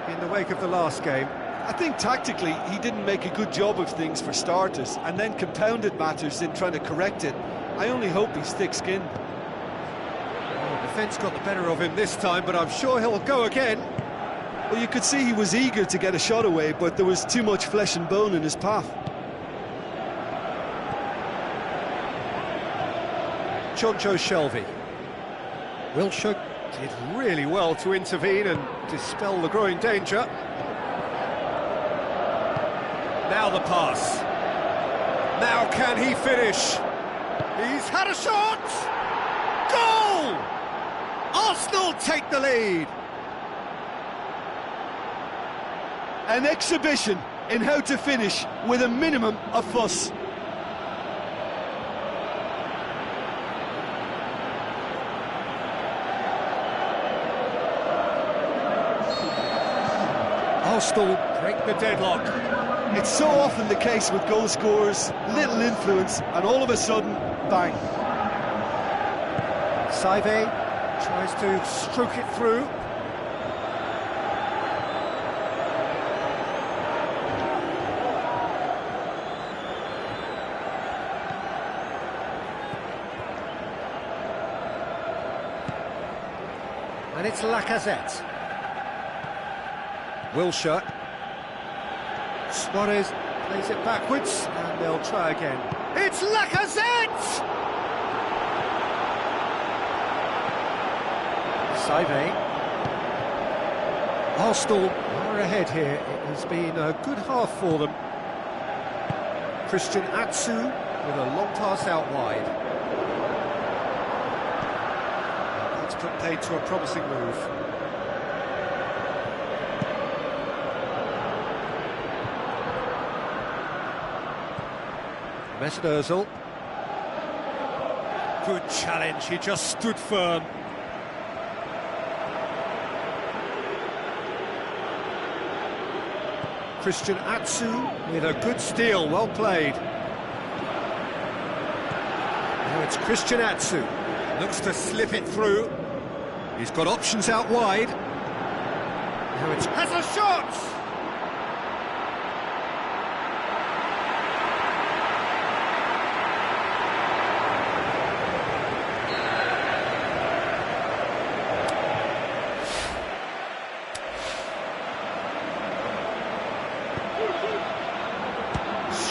in the wake of the last game. I think tactically he didn't make a good job of things for starters, and then compounded matters in trying to correct it. I only hope he's thick-skinned. Well, the defence got the better of him this time, but I'm sure he'll go again. Well, you could see he was eager to get a shot away, but there was too much flesh and bone in his path. Jonjo Shelvey. Wilshere did really well to intervene and dispel the growing danger. Now the pass. Now can he finish? He's had a shot! Goal! Arsenal take the lead. An exhibition in how to finish with a minimum of fuss. Arsenal break the deadlock. It's so often the case with goal scorers, little influence, and all of a sudden, bang. Saive tries to stroke it through. And it's Lacazette. Wilshere. Suarez plays it backwards, and they'll try again. It's Lacazette! Saive. Arsenal are ahead here. It has been a good half for them. Christian Atsu with a long pass out wide. That's put paid to a promising move. Mesut Ozil. Good challenge, he just stood firm. Christian Atsu with a good steal, well played. Now it's Christian Atsu. Looks to slip it through. He's got options out wide. Now it's has a shot!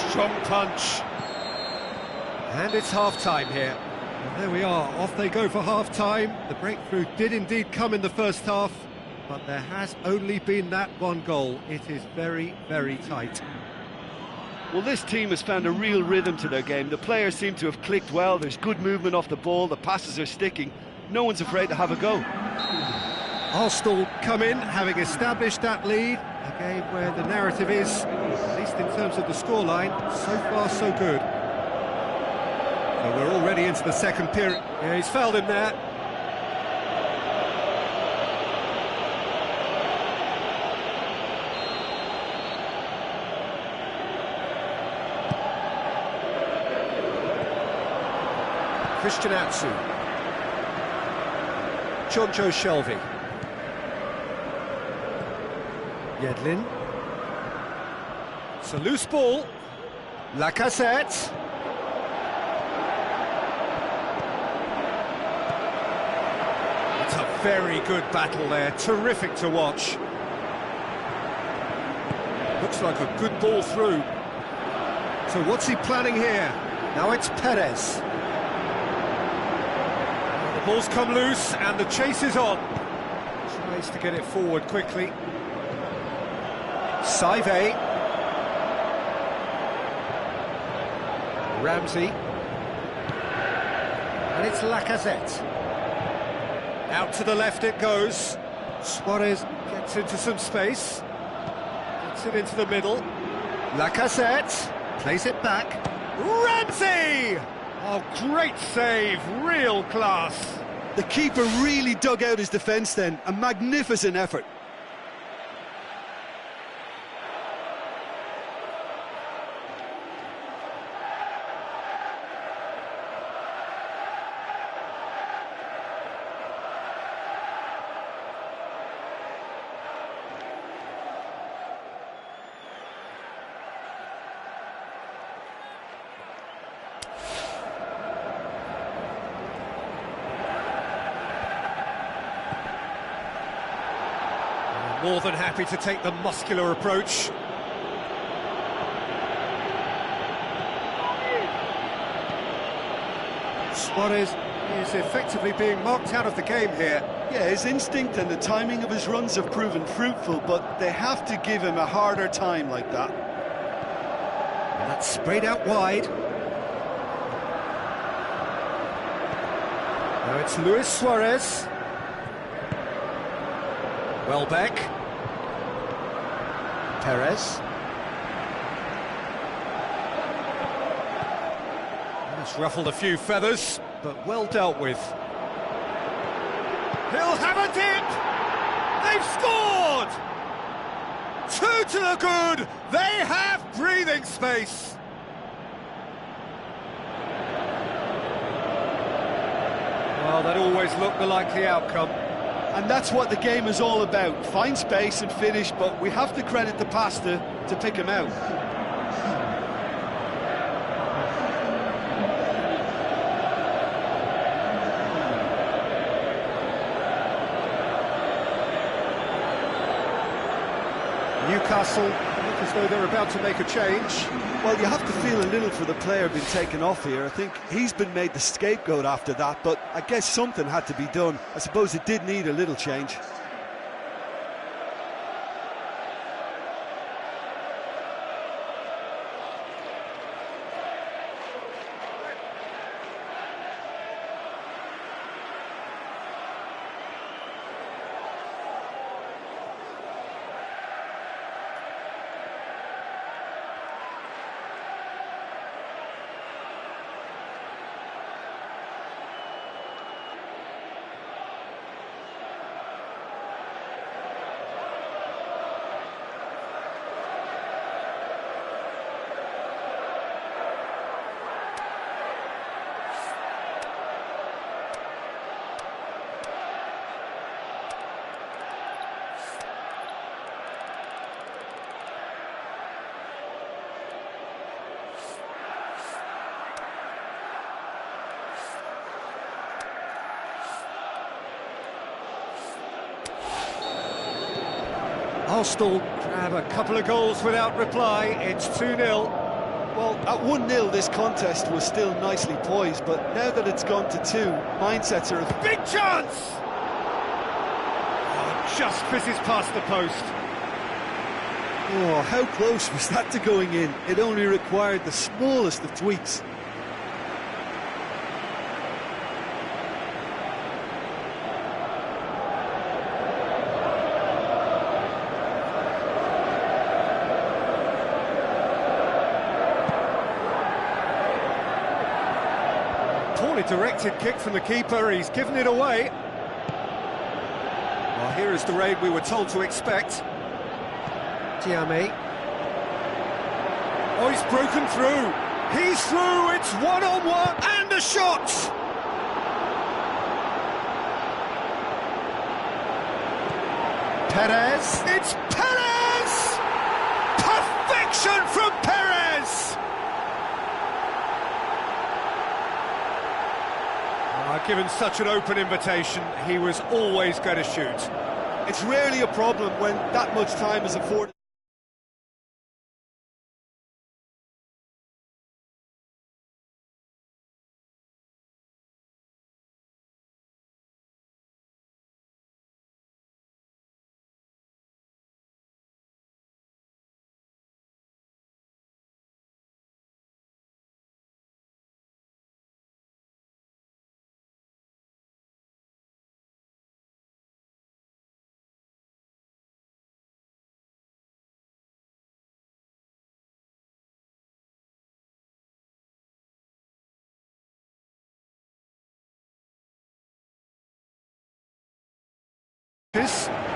Strong punch. And it's half-time here. Well, there we are, off they go for half-time. The breakthrough did indeed come in the first half, but there has only been that one goal. It is very, very tight. Well, this team has found a real rhythm to their game. The players seem to have clicked well. There's good movement off the ball. The passes are sticking. No one's afraid to have a go. Arsenal come in, having established that lead. A game where the narrative is, at least in terms of the scoreline, so far so good. So we're already into the second period. Yeah, he's fouled him there. Christian Atsu. Jonjo Shelvey. Yedlin. It's a loose ball. Lacazette. It's a very good battle there. Terrific to watch. Looks like a good ball through. So what's he planning here? Now it's Perez. The ball's come loose and the chase is on. Tries to get it forward quickly. Saive. Ramsey. And it's Lacazette. Out to the left it goes. Suarez gets into some space. Gets it into the middle. Lacazette plays it back. Ramsey! Oh, great save, real class. The keeper really dug out his defence then. A magnificent effort. More than happy to take the muscular approach. Suarez is effectively being marked out of the game here. Yeah, his instinct and the timing of his runs have proven fruitful, but they have to give him a harder time like that. And that's sprayed out wide. Now it's Luis Suarez. Welbeck. Perez. It's ruffled a few feathers, but well dealt with. He'll have a dip! They've scored! 2 to the good! They have breathing space! Well, that always looked the likely outcome. And that's what the game is all about. Find space and finish, but we have to credit the Pasta to pick him out. Newcastle look as though they're about to make a change. Well, you have to feel a little for the player being taken off here. I think he's been made the scapegoat after that, but I guess something had to be done. I suppose it did need a little change. Arsenal grab a couple of goals without reply. It's 2-0. Well, at 1-0 this contest was still nicely poised, but now that it's gone to 2, mindsets are... Big chance! Oh, just fizzes past the post. Oh, how close was that to going in? It only required the smallest of tweaks. Poorly directed kick from the keeper, he's given it away. Well, here is the raid we were told to expect. Diame. Oh, he's broken through. He's through, it's one-on-one, and a shot! Perez, it's Perez! Perfection from Perez! Given such an open invitation, he was always going to shoot. It's rarely a problem when that much time is afforded.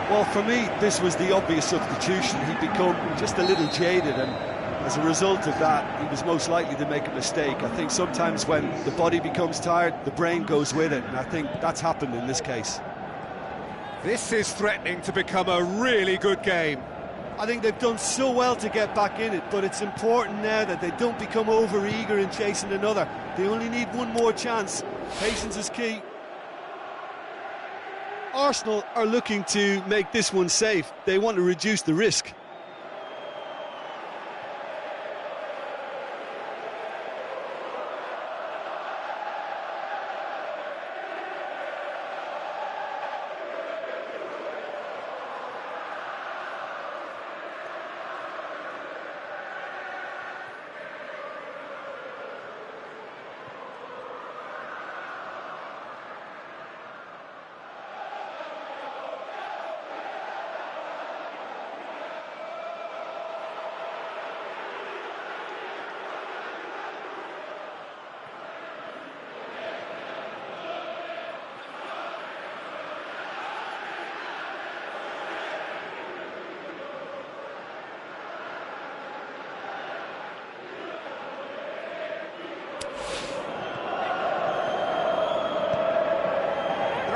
Well, for me, this was the obvious substitution. He'd become just a little jaded, and as a result of that, he was most likely to make a mistake. I think sometimes when the body becomes tired, the brain goes with it, and I think that's happened in this case. This is threatening to become a really good game. I think they've done so well to get back in it, but it's important now that they don't become over-eager in chasing another. They only need one more chance. Patience is key. Arsenal are looking to make this one safe. They want to reduce the risk.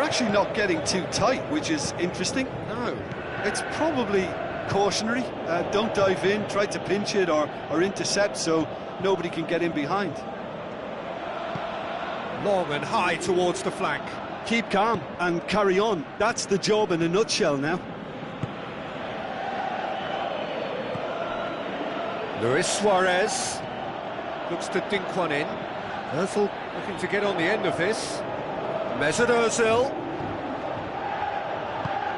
Actually not getting too tight, which is interesting. No. It's probably cautionary. Don't dive in, try to pinch it or intercept so nobody can get in behind. Long and high towards the flank. Keep calm and carry on. That's the job in a nutshell now. Luis Suarez looks to dink one in. Özil looking to get on the end of this. Mesut Özil.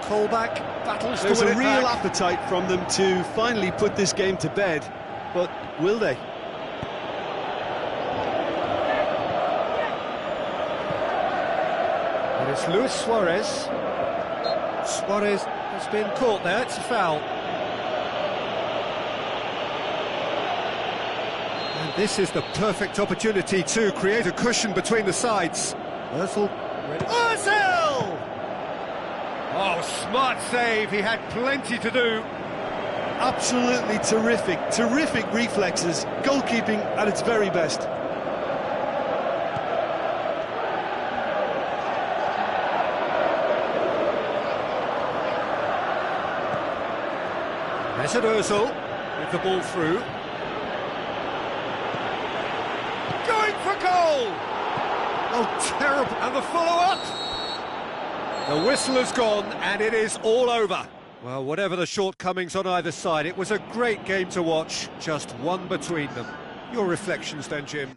Colback battles There's to win a it real back. appetite from them to finally put this game to bed, but will they? And it's Luis Suarez. Suarez has been caught there, it's a foul. And this is the perfect opportunity to create a cushion between the sides. Özil. Özil! Oh, smart save, he had plenty to do. Absolutely terrific reflexes, goalkeeping at its very best. Mesut Özil with the ball through. Going for goal! Oh, terrible, and the follow-up! The whistle has gone, and it is all over. Well, whatever the shortcomings on either side, it was a great game to watch, just one between them. Your reflections then, Jim?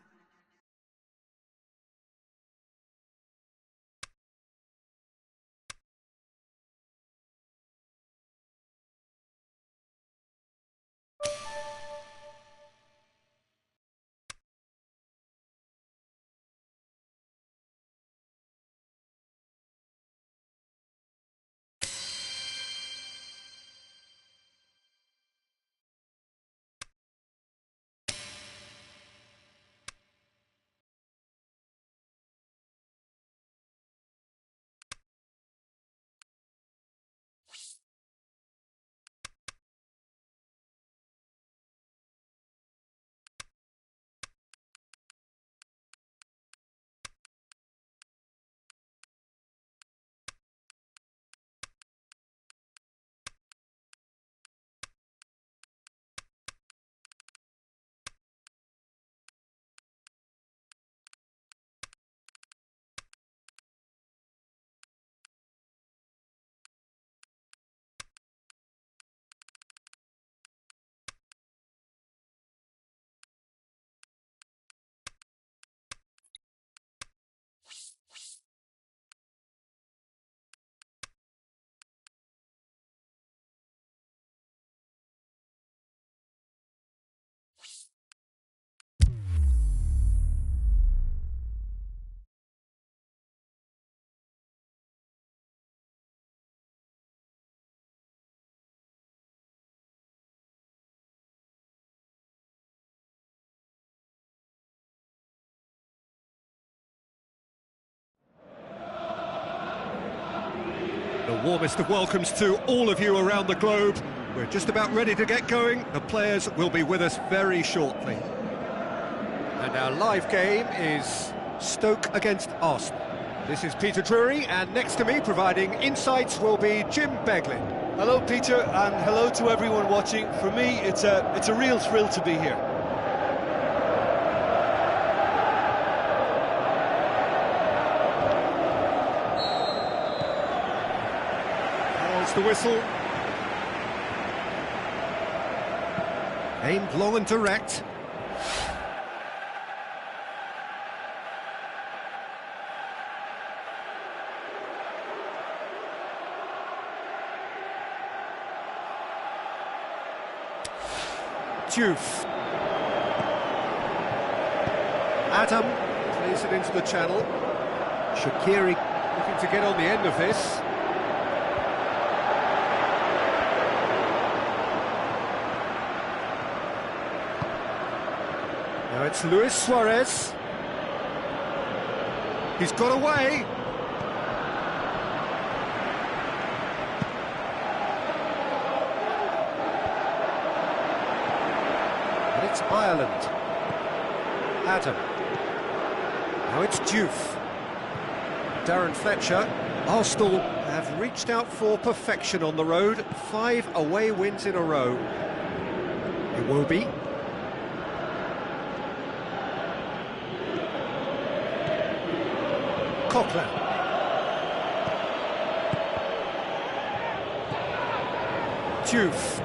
The warmest of welcomes to all of you around the globe. We're just about ready to get going. The players will be with us very shortly. And our live game is Stoke against Arsenal. This is Peter Drury, and next to me providing insights will be Jim Beglin. Hello, Peter, and hello to everyone watching. For me, it's a real thrill to be here. The whistle. Aimed long and direct. Diouf. Adam plays it into the channel. Shaqiri looking to get on the end of this. Now it's Luis Suarez. He's got away. And it's Ireland. Adam. Now it's Diouf. Darren Fletcher. Arsenal have reached out for perfection on the road. 5 away wins in a row. Iwobi. Coquelin. Diouf.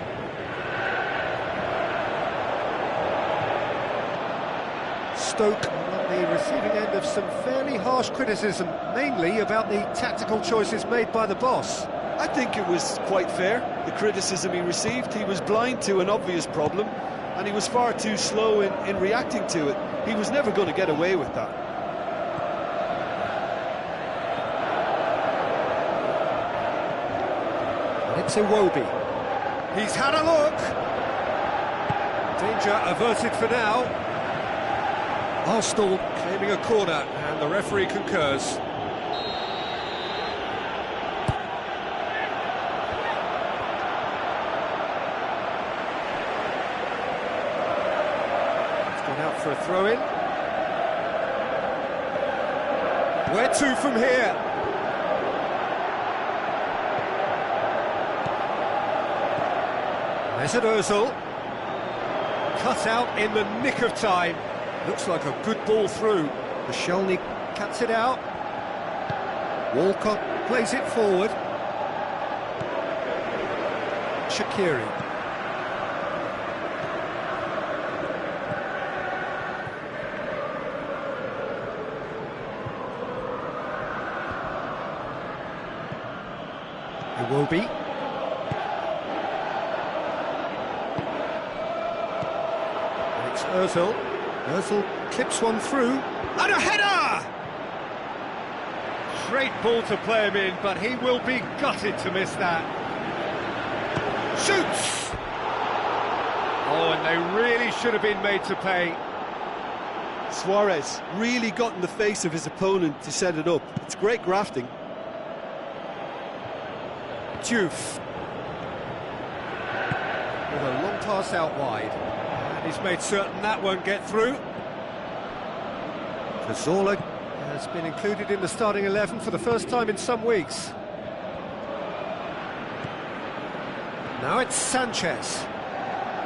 Stoke on the receiving end of some fairly harsh criticism, mainly about the tactical choices made by the boss. I think it was quite fair, the criticism he received. He was blind to an obvious problem, and he was far too slow in reacting to it. He was never going to get away with that. It's Iwobi. He's had a look. Danger averted for now. Arsenal claiming a corner, and the referee concurs. It's gone out for a throw-in. Where to from here? Mesut Ozil, cut out in the nick of time. Looks like a good ball through. Koscielny cuts it out. Walcott plays it forward. Shaqiri. Iwobi. And it's Ozil. Ozil clips one through. And a header! Great ball to play him in, but he will be gutted to miss that. Shoots! Oh, and they really should have been made to pay. Suarez really got in the face of his opponent to set it up. It's great grafting. Diouf. With a long pass out wide. And he's made certain that won't get through. Cazorla has been included in the starting 11 for the first time in some weeks. Now it's Sanchez.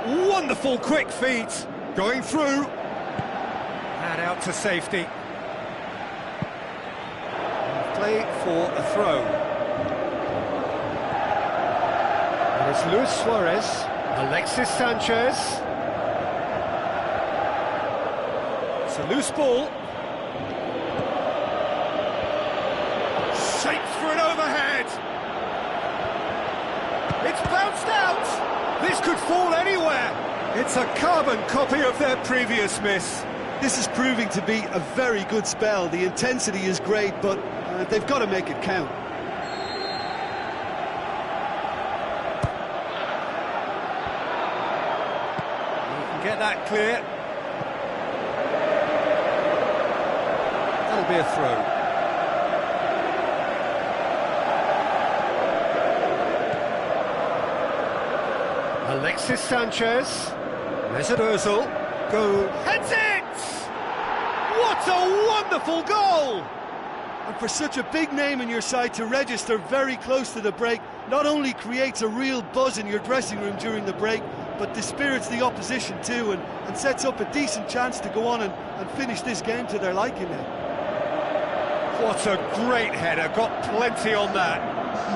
Wonderful quick feet. Going through. And out to safety. Play for a throw. And it's Luis Suarez. Alexis Sanchez. It's a loose ball. Shapes for an overhead. It's bounced out. This could fall anywhere. It's a carbon copy of their previous miss. This is proving to be a very good spell. The intensity is great, but they've got to make it count. You can get that clear. That'll be a throw. Alexis Sanchez. Mesut Ozil. Go. Heads it! What a wonderful goal! And for such a big name in your side to register very close to the break, not only creates a real buzz in your dressing room during the break, but dispirits the opposition too, and sets up a decent chance to go on and finish this game to their liking now. What a great header, got plenty on that.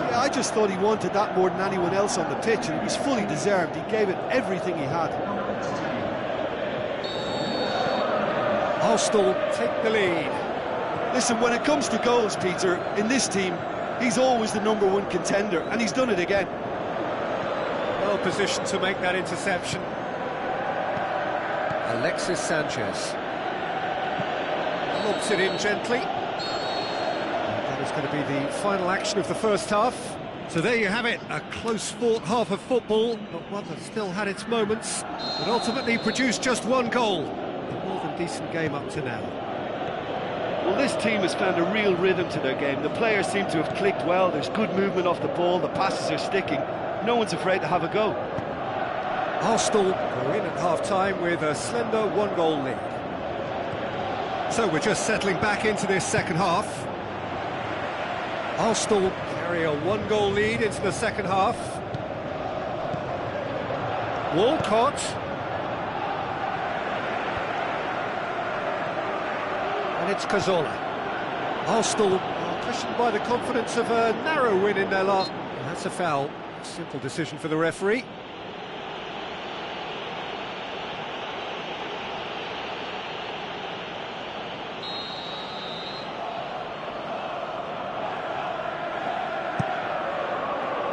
Yeah, I just thought he wanted that more than anyone else on the pitch, and it was fully deserved. He gave it everything he had. Arsenal take the lead. Listen, when it comes to goals, Peter, in this team, he's always the #1 contender, and he's done it again. Well positioned to make that interception. Alexis Sanchez. Lobs it in gently. That is going to be the final action of the first half. So there you have it, a close-fought half of football, but one that still had its moments, but ultimately produced just one goal. A more than decent game up to now. Well, this team has found a real rhythm to their game. The players seem to have clicked well. There's good movement off the ball. The passes are sticking. No one's afraid to have a go. Arsenal are in at half-time with a slender one-goal lead. So we're just settling back into this second half. Arsenal carry a one-goal lead into the second half. Walcott. And it's Cazorla. Arsenal are cushioned by the confidence of a narrow win in their last... That's a foul. Simple decision for the referee.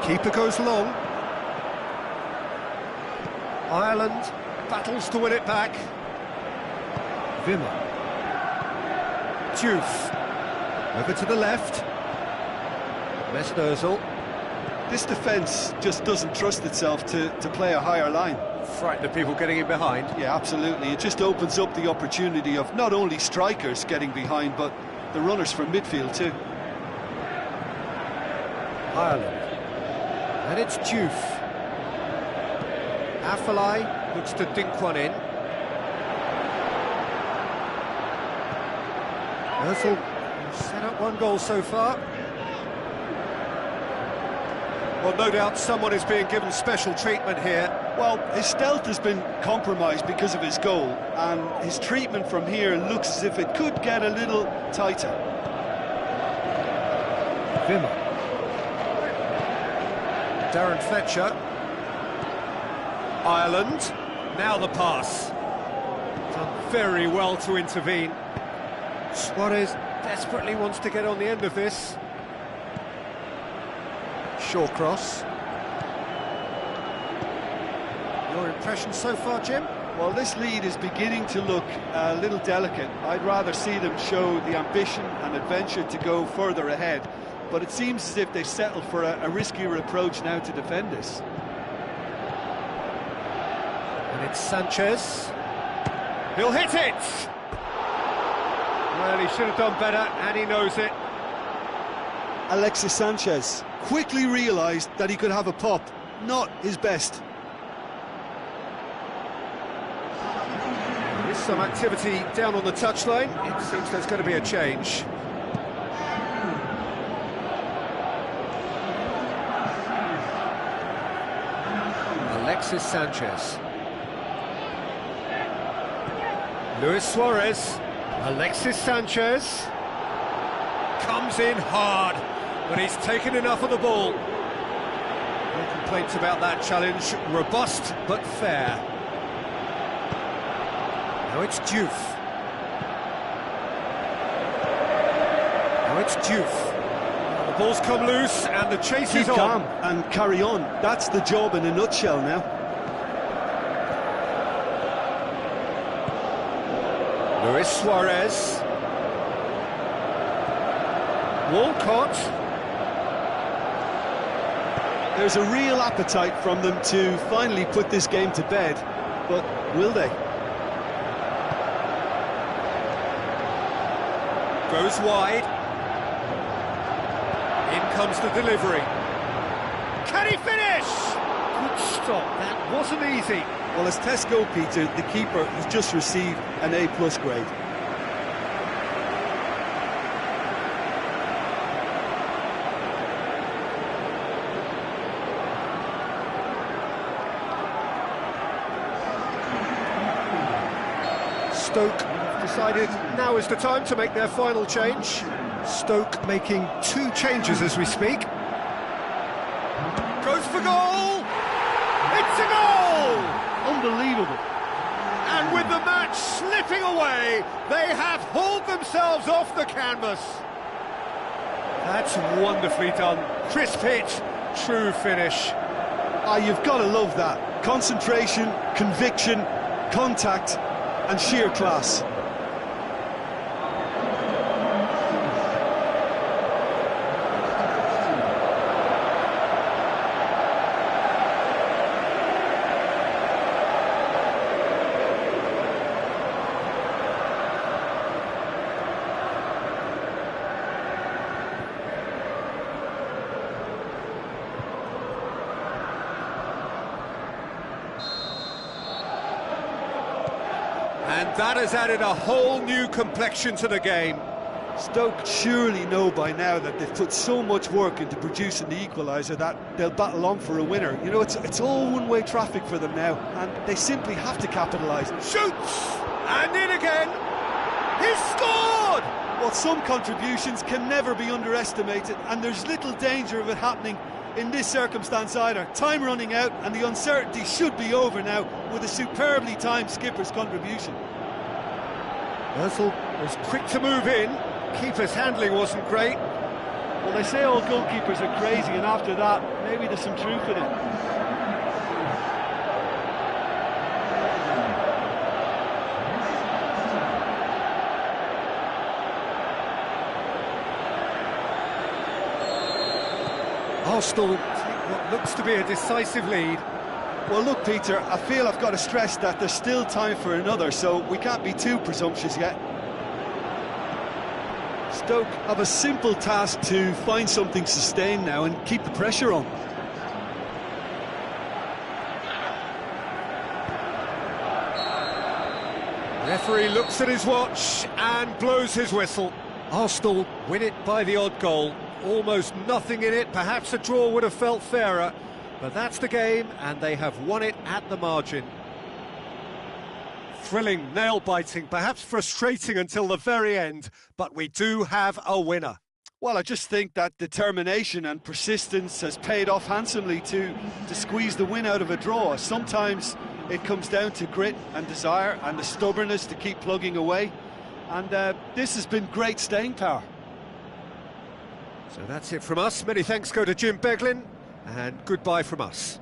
Keeper goes long. Ireland battles to win it back. Wimmer. Diouf. Over to the left. Mesut Ozil. This defence just doesn't trust itself to play a higher line. Frighten the people getting in behind. Yeah, absolutely. It just opens up the opportunity of not only strikers getting behind, but the runners from midfield too. Ireland. And it's Diouf. Afellay looks to dink one in. Ozil set up one goal so far. Well, no doubt someone is being given special treatment here. Well, his stealth has been compromised because of his goal, and his treatment from here looks as if it could get a little tighter. Wimmer. Darren Fletcher. Ireland, now the pass. Done very well to intervene. Suarez desperately wants to get on the end of this. Shawcross. Your impression so far, Jim? Well, this lead is beginning to look a little delicate. I'd rather see them show the ambition and adventure to go further ahead, but it seems as if they've settled for a riskier approach now to defend this. And it's Sanchez. He'll hit it! Well, he should have done better, and he knows it. Alexis Sanchez quickly realised that he could have a pop. Not his best. There is some activity down on the touchline. It seems there's going to be a change. Alexis Sanchez. Luis Suarez. Alexis Sanchez. Comes in hard, but he's taken enough of the ball. No complaints about that challenge. Robust, but fair. Now it's Diouf. Now it's Diouf. The ball's come loose and the chase Keep is on. calm and carry on. That's the job in a nutshell now. Luis Suarez. Walcott. There's a real appetite from them to finally put this game to bed, but will they? Goes wide. In comes the delivery. Can he finish? Good stop, that wasn't easy. Well, as tests go, Peter, the keeper has just received an A+ grade. Stoke decided now is the time to make their final change. Stoke making 2 changes as we speak. Goes for goal! It's a goal! Unbelievable. And with the match slipping away, they have hauled themselves off the canvas. That's wonderfully done. Crisp hit, true finish. Ah, you've got to love that. Concentration, conviction, contact, and sheer class. And that has added a whole new complexion to the game. Stoke surely know by now that they've put so much work into producing the equaliser that they'll battle on for a winner. You know, it's all one-way traffic for them now, and they simply have to capitalise. Shoots! And in again! He's scored! Well, some contributions can never be underestimated, and there's little danger of it happening in this circumstance either. Time running out, and the uncertainty should be over now with a superbly timed skipper's contribution. Ozil was quick to move in. Keeper's handling wasn't great. Well, they say all goalkeepers are crazy, and after that, maybe there's some truth in it. Arsenal take what looks to be a decisive lead. Well, look, Peter, I feel I've got to stress that there's still time for another, so we can't be too presumptuous yet. Stoke have a simple task to find something sustained now and keep the pressure on. Referee looks at his watch and blows his whistle. Arsenal win it by the odd goal. Almost nothing in it, perhaps a draw would have felt fairer, but that's the game and they have won it at the margin. Thrilling, nail-biting, perhaps frustrating until the very end, but we do have a winner. Well, I just think that determination and persistence has paid off handsomely to squeeze the win out of a draw. Sometimes it comes down to grit and desire and the stubbornness to keep plugging away. And this has been great staying power. So that's it from us. Many thanks go to Jim Beglin, and goodbye from us.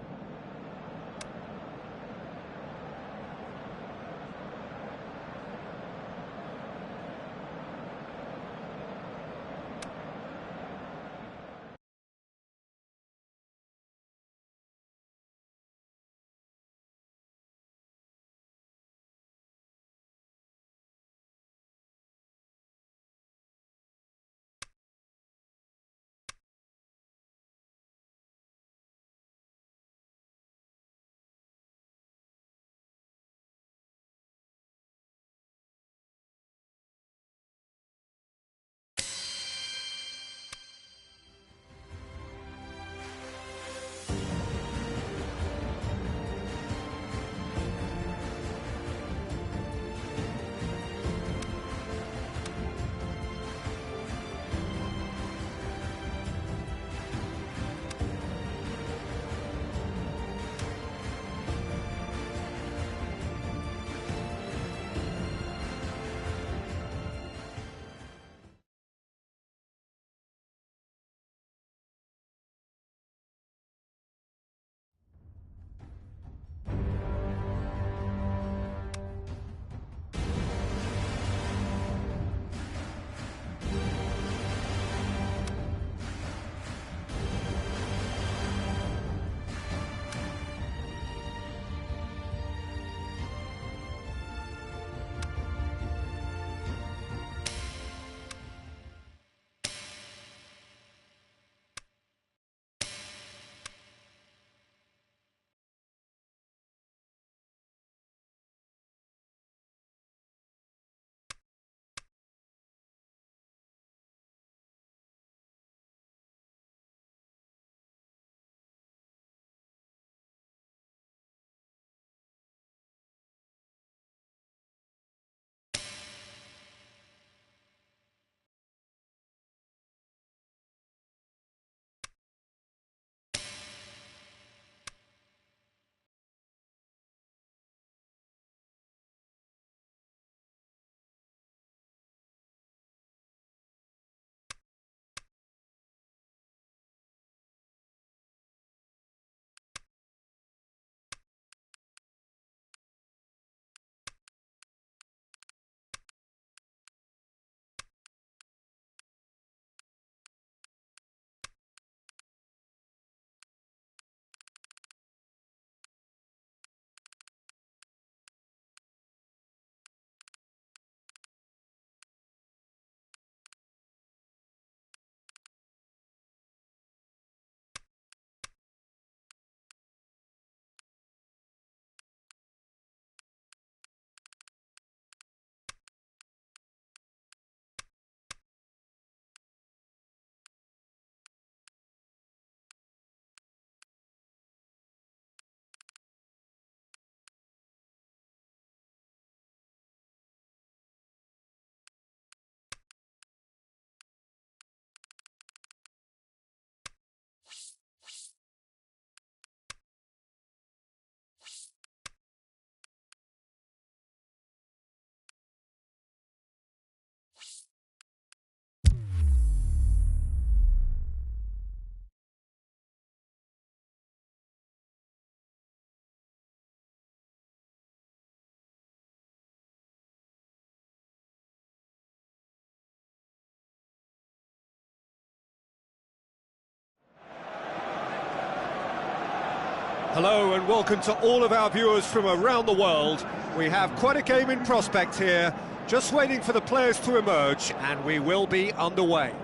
Hello and welcome to all of our viewers from around the world. We have quite a game in prospect here, just waiting for the players to emerge, and we will be underway.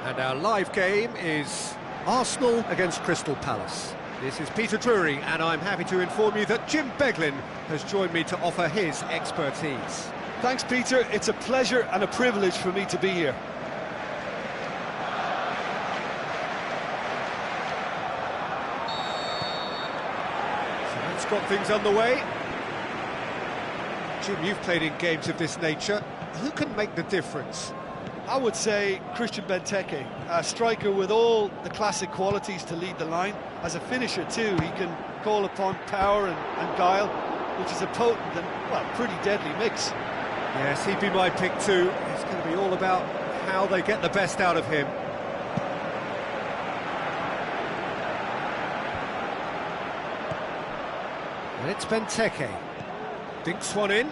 And our live game is Arsenal against Crystal Palace. This is Peter Drury, and I'm happy to inform you that Jim Beglin has joined me to offer his expertise. Thanks, Peter. It's a pleasure and a privilege for me to be here. Got things underway. Jim, you've played in games of this nature. Who can make the difference? I would say Christian Benteke, a striker with all the classic qualities to lead the line. As a finisher too, he can call upon power and guile, which is a potent and, well, pretty deadly mix. Yes, he'd be my pick too. It's going to be all about how they get the best out of him. And it's Benteke. Dinks one in.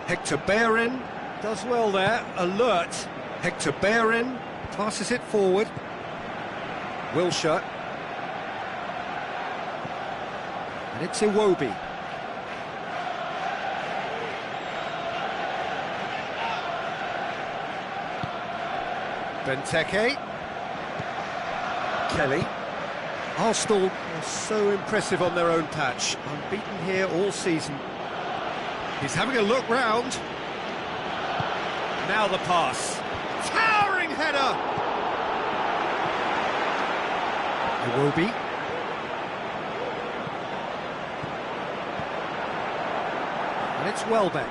Hector Bellerin does well there. Alert. Hector Bellerin passes it forward. Wilshere. And it's Iwobi. Benteke. Kelly. Arsenal are so impressive on their own patch. Unbeaten here all season. He's having a look round. Now the pass. Towering header! Iwobi. And it's Welbeck.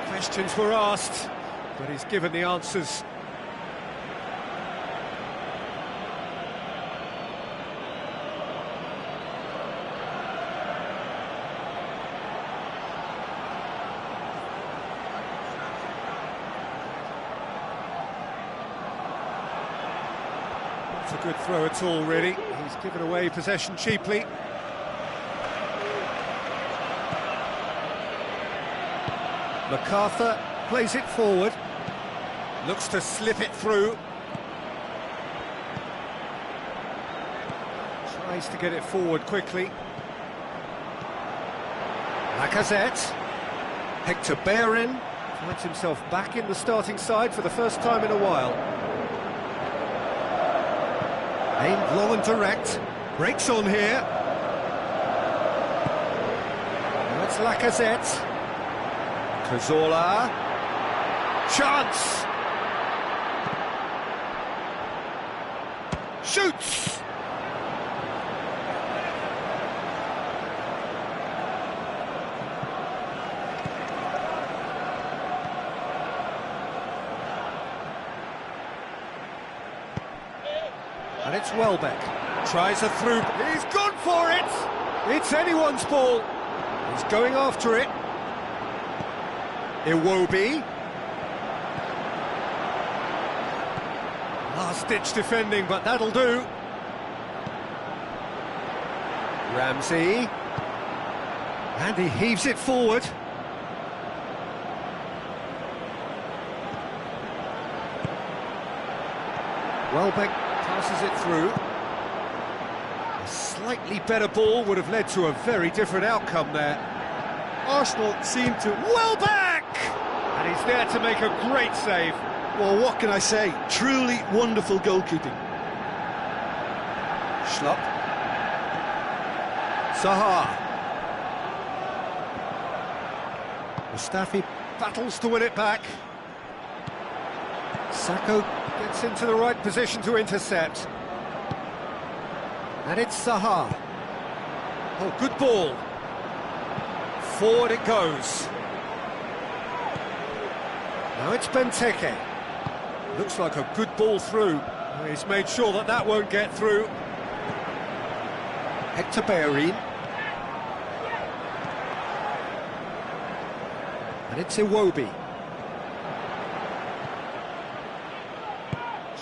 Questions were asked, but he's given the answers. Not a good throw at all, really. He's given away possession cheaply. MacArthur plays it forward. Looks to slip it through. Tries to get it forward quickly. Lacazette. Hector Bellerin finds himself back in the starting side for the first time in a while. Aimed long and direct. Breaks on here. That's Lacazette. Cazorla. Chance! Shoots! And it's Welbeck. Tries a through. He's gone for it! It's anyone's ball. He's going after it. Iwobi. Last-ditch defending, but that'll do. Ramsey. And he heaves it forward. Welbeck passes it through. A slightly better ball would have led to a very different outcome there. Arsenal seem to... Welbeck! And he's there to make a great save. Well, what can I say? Truly wonderful goalkeeping. Schlupp. Zaha. Mustafi battles to win it back. Sakho gets into the right position to intercept. And it's Zaha. Oh, good ball. Forward it goes. Now it's Benteke. Looks like a good ball through. He's made sure that that won't get through. Hector Bellerin. And it's Iwobi.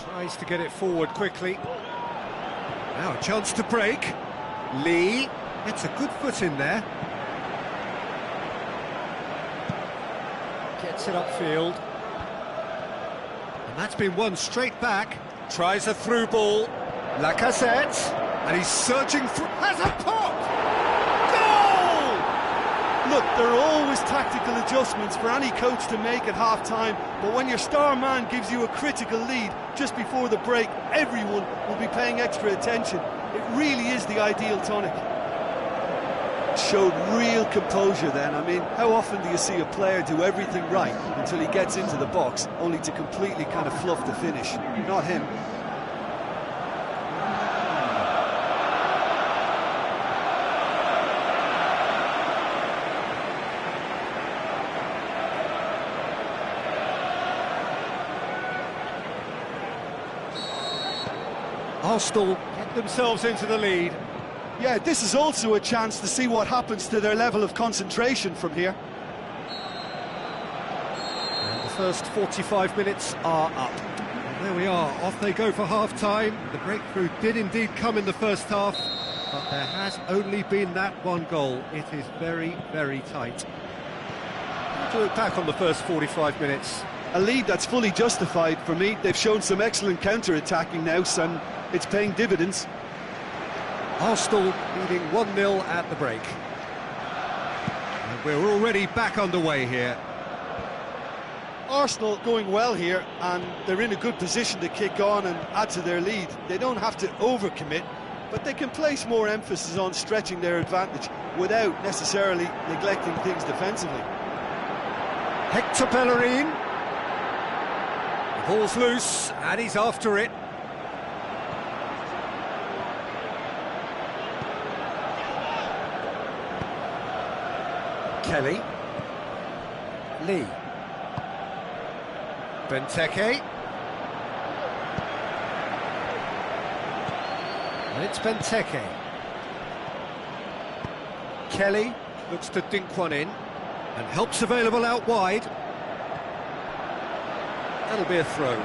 Tries to get it forward quickly. Now a chance to break. Lee. It's a good foot in there. Gets it upfield. And that's been won straight back. Tries a through ball. Lacazette. And he's surging through. Has a pop! Goal! Look, there are always tactical adjustments for any coach to make at half-time, but when your star man gives you a critical lead just before the break, everyone will be paying extra attention. It really is the ideal tonic. Showed real composure then. I mean, how often do you see a player do everything right until he gets into the box, only to completely kind of fluff the finish? Not him. Arsenal get themselves into the lead. Yeah, this is also a chance to see what happens to their level of concentration from here. And the first 45 minutes are up. And there we are, off they go for half-time. The breakthrough did indeed come in the first half, but there has only been that one goal. It is very, very tight. To look back on the first 45 minutes. A lead that's fully justified for me. They've shown some excellent counter-attacking now, and it's paying dividends. Arsenal leading 1-0 at the break. And we're already back underway here. Arsenal going well here, and they're in a good position to kick on and add to their lead. They don't have to overcommit, but they can place more emphasis on stretching their advantage without necessarily neglecting things defensively. Hector Bellerin. The ball's loose, and he's after it. Kelly. Lee. Benteke. And it's Benteke. Kelly looks to dink one in, and help's available out wide. That'll be a throw.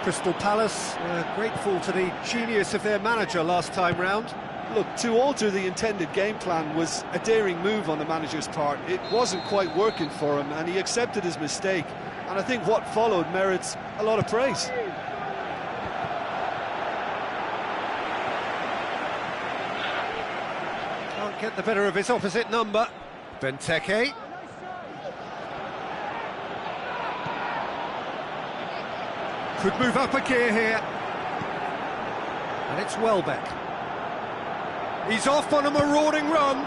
Crystal Palace grateful to the genius of their manager last time round. Look, to alter the intended game plan was a daring move on the manager's part. It wasn't quite working for him, and he accepted his mistake. And I think what followed merits a lot of praise. Can't get the better of his opposite number. Benteke. Could move up a gear here. And it's Welbeck. He's off on a marauding run.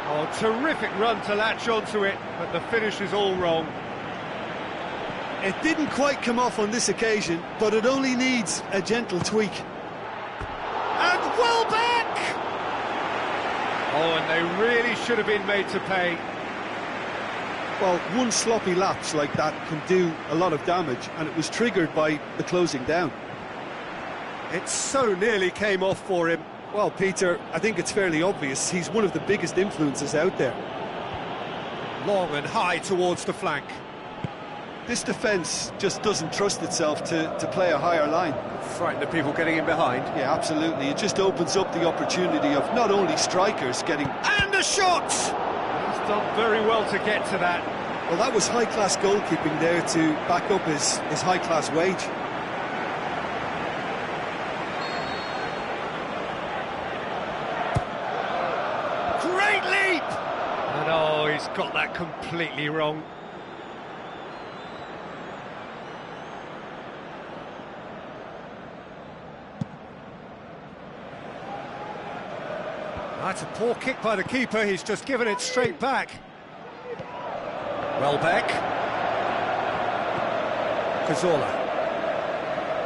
Oh, terrific run to latch onto it, but the finish is all wrong. It didn't quite come off on this occasion, but it only needs a gentle tweak. And Welbeck! Oh, and they really should have been made to pay. Well, one sloppy lapse like that can do a lot of damage, and it was triggered by the closing down. It so nearly came off for him. Well, Peter, I think it's fairly obvious he's one of the biggest influences out there. Long and high towards the flank. This defence just doesn't trust itself to play a higher line. Frightened of people getting in behind. Yeah, absolutely. It just opens up the opportunity of not only strikers getting... And a shot! He's done very well to get to that. Well, that was high-class goalkeeping there to back up his high-class wage. Great leap! And oh, he's got that completely wrong. That's a poor kick by the keeper, he's just given it straight back. Welbeck. Cazorla.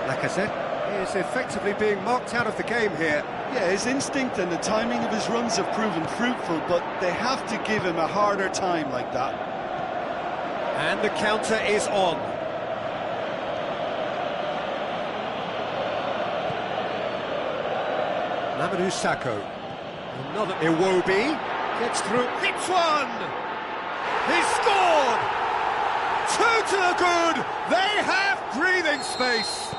Lacazette is effectively being marked out of the game here. Yeah, his instinct and the timing of his runs have proven fruitful, but they have to give him a harder time like that. And the counter is on. Mamadou Sakho. Another Iwobi gets through, hits one! He's scored! 2 to the good! They have breathing space!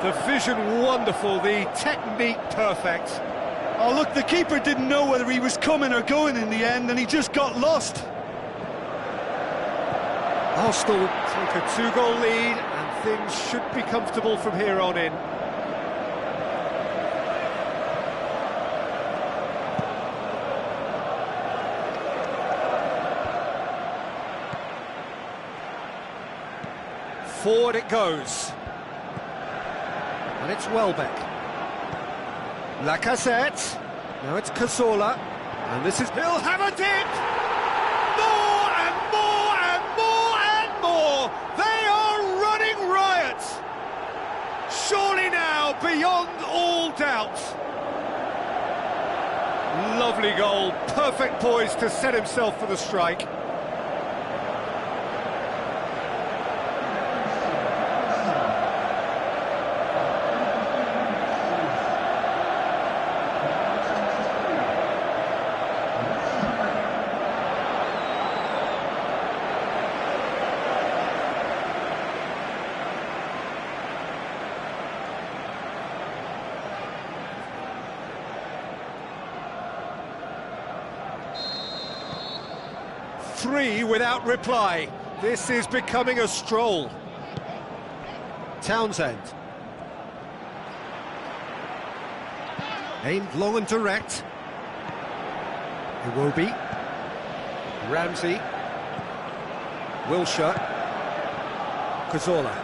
The vision wonderful, the technique perfect. Oh look, the keeper didn't know whether he was coming or going in the end, and he just got lost. Arsenal take a 2-goal lead, and things should be comfortable from here on in. Forward it goes. And it's Welbeck. Lacazette. Now it's Cazorla. And this is... He'll have a dip! More and more and more and more! They are running riot! Surely now, beyond all doubt. Lovely goal, perfect poise to set himself for the strike. Three without reply. This is becoming a stroll. Townsend. Aimed long and direct. Iwobi. Ramsey. Wilshere. Cazorla.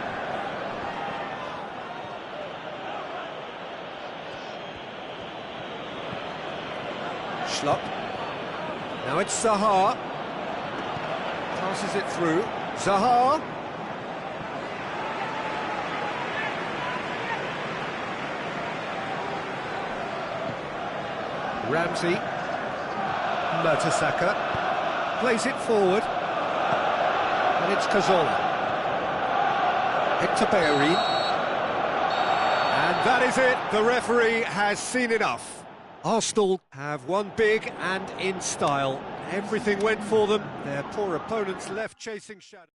Schlupp. Now it's Zaha. Passes it through. Zaha. Ramsey. Mertesacker. Plays it forward. And it's Cazorla. Hector Bellerin. And that is it. The referee has seen enough. Arsenal have won big and in style. Everything went for them. Their poor opponents left chasing shadows.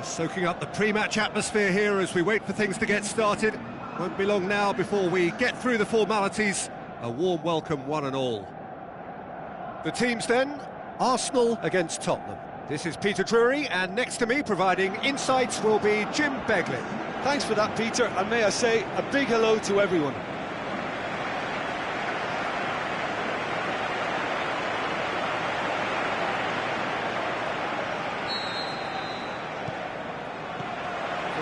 Soaking up the pre-match atmosphere here as we wait for things to get started. Won't be long now before we get through the formalities. A warm welcome, one and all. The teams then, Arsenal against Tottenham. This is Peter Drury, and next to me, providing insights, will be Jim Beglin. Thanks for that, Peter, and may I say a big hello to everyone.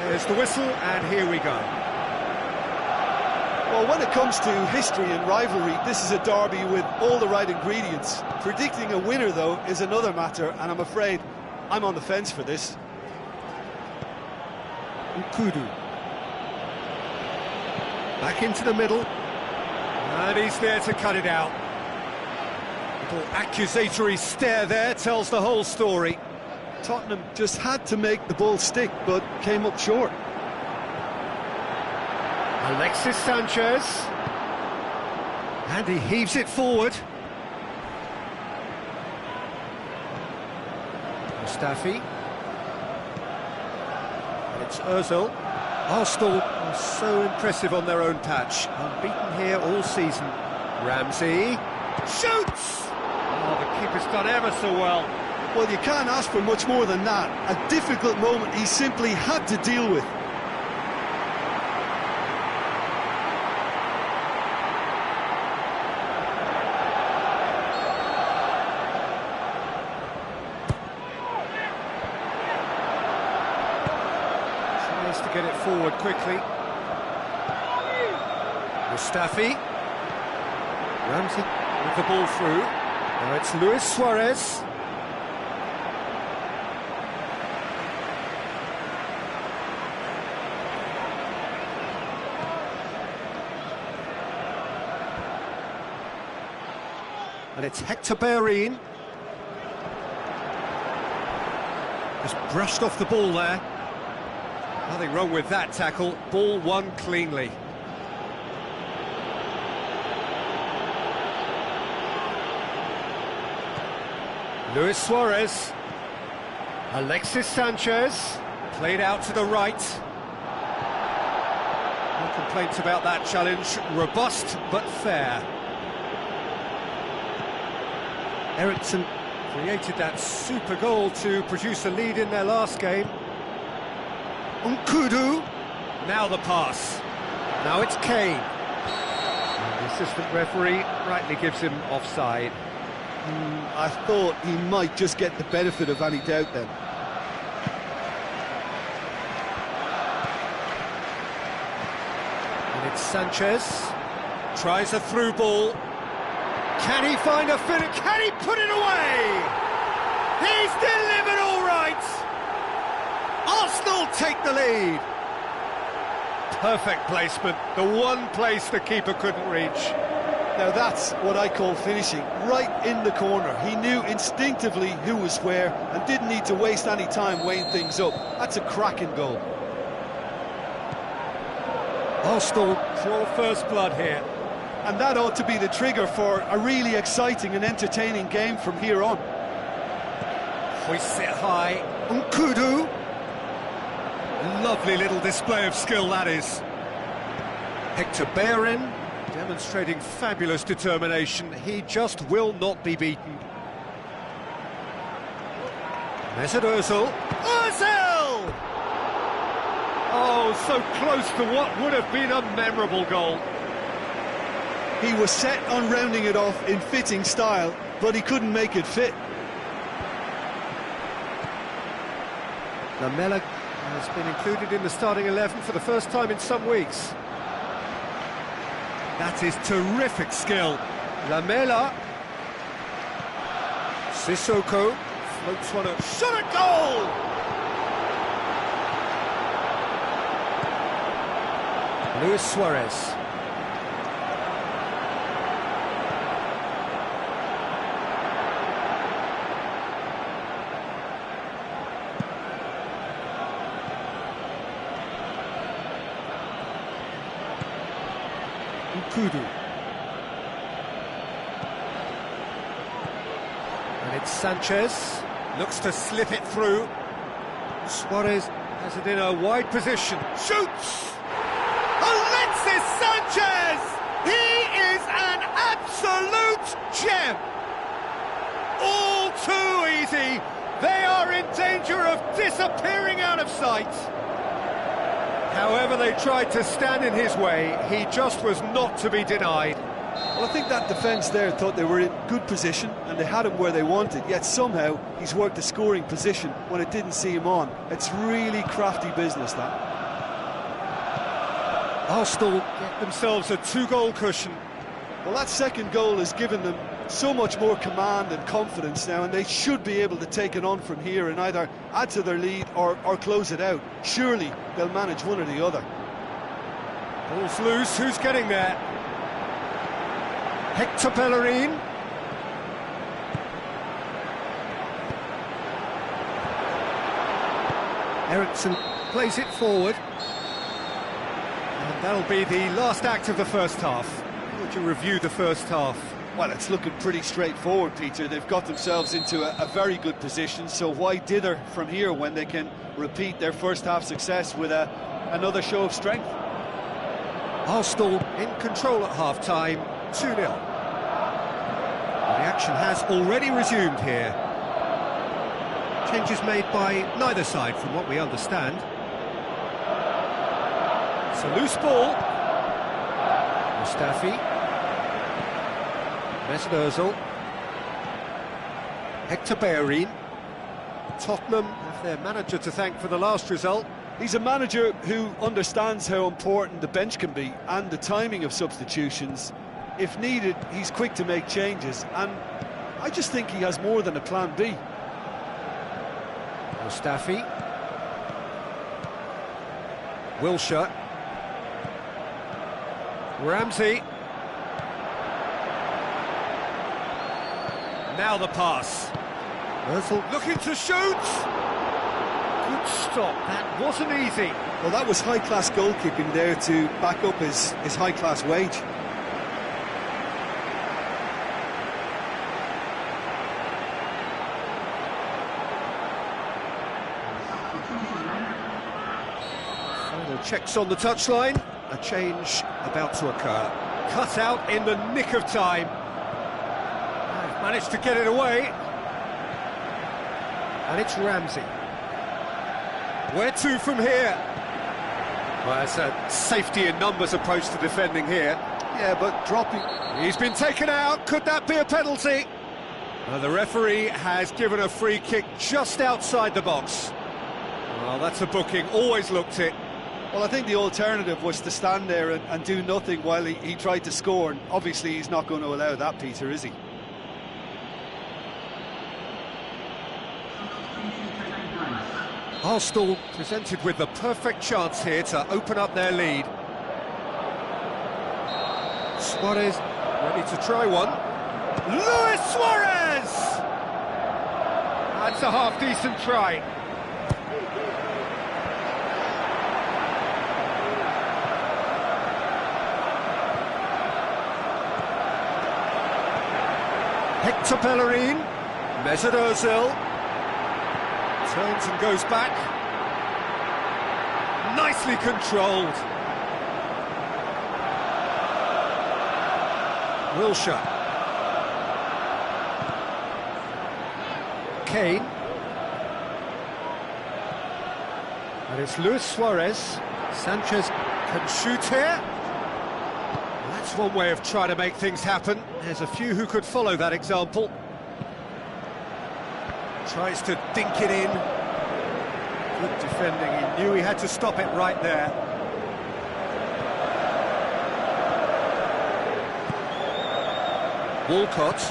There's the whistle, and here we go. Well, when it comes to history and rivalry, this is a derby with all the right ingredients. Predicting a winner, though, is another matter, and I'm afraid I'm on the fence for this. Nkudu. Back into the middle. And he's there to cut it out. Little accusatory stare there tells the whole story. Tottenham just had to make the ball stick, but came up short. Alexis Sanchez. And he heaves it forward. Mustafi. And it's Ozil. Arsenal are so impressive on their own patch. Unbeaten here all season. Ramsey. Shoots! Oh, the keeper's done ever so well. Well, you can't ask for much more than that. A difficult moment he simply had to deal with. Tries to get it forward quickly. Mustafi. Ramsey with the ball through. Now it's Luis Suarez. And it's Hector Bellerin. Just brushed off the ball there. Nothing wrong with that tackle. Ball won cleanly. Luis Suarez. Alexis Sanchez. Played out to the right. No complaints about that challenge. Robust but fair. Eriksson created that super goal to produce a lead in their last game. Nkudu. Now the pass. Now it's Kane. And the assistant referee rightly gives him offside. I thought he might just get the benefit of any doubt then. And it's Sanchez. Tries a through ball. Can he find a finish? Can he put it away? He's delivered all right. Arsenal take the lead. Perfect placement. The one place the keeper couldn't reach. Now that's what I call finishing, right in the corner. He knew instinctively who was where and didn't need to waste any time weighing things up. That's a cracking goal. Arsenal draw first blood here. And that ought to be the trigger for a really exciting and entertaining game from here on. Hoists it high. Nkudu. Lovely little display of skill, that is. Hector Bellerin demonstrating fabulous determination. He just will not be beaten. Mesut Ozil. Ozil! Oh, so close to what would have been a memorable goal. He was set on rounding it off in fitting style, but he couldn't make it fit. Lamela has been included in the starting 11 for the first time in some weeks. That is terrific skill. Lamela. Sissoko floats one up. Shot at goal! Luis Suarez. Nkudu. And it's Sanchez. Looks to slip it through. Suarez has it in a wide position. Shoots! Alexis Sanchez! He is an absolute gem! All too easy. They are in danger of disappearing out of sight. However they tried to stand in his way, he just was not to be denied. Well, I think that defence there thought they were in good position and they had him where they wanted, yet somehow he's worked a scoring position when it didn't see him on. It's really crafty business, that. Arsenal get themselves a 2-goal cushion. Well, that second goal has given them so much more command and confidence now, and they should be able to take it on from here and either add to their lead or close it out. Surely they'll manage one or the other. Ball's loose, who's getting there? Hector Bellerin. Eriksson plays it forward. And that'll be the last act of the first half. How would you review the first half? Well, it's looking pretty straightforward, Peter. They've got themselves into a very good position, so why dither from here when they can repeat their first half success with another show of strength? Arsenal in control at half-time, 2-0. The action has already resumed here. Changes made by neither side, from what we understand. It's a loose ball. Mustafi. Mesut Ozil. Hector Bellerin. Tottenham have their manager to thank for the last result. He's a manager who understands how important the bench can be and the timing of substitutions. If needed, he's quick to make changes, and I just think he has more than a plan B. Mustafi. Wilshere. Ramsey. Now the pass. Ozil looking to shoot. Good stop, that wasn't easy. Well, that was high-class goalkeeping there to back up his high-class wage. Final checks on the touchline. A change about to occur. Cut out in the nick of time. They've managed to get it away. And it's Ramsey. Where to from here? Well, it's a safety in numbers approach to defending here. Yeah, but dropping... He's been taken out. Could that be a penalty? The referee has given a free kick just outside the box. Well, that's a booking. Always looked it. Well, I think the alternative was to stand there and do nothing while he tried to score. And obviously, he's not going to allow that, Peter, is he? Arsenal presented with the perfect chance here to open up their lead. Suarez ready to try one. Luis Suarez! That's a half-decent try. Hector Bellerin. Mesut Ozil. Turns and goes back. Nicely controlled. Wilshere. Kane. And it's Luis Suarez. Sanchez can shoot here. That's one way of trying to make things happen. There's a few who could follow that example. Tries to dink it in. Good defending. He knew he had to stop it right there. Walcott.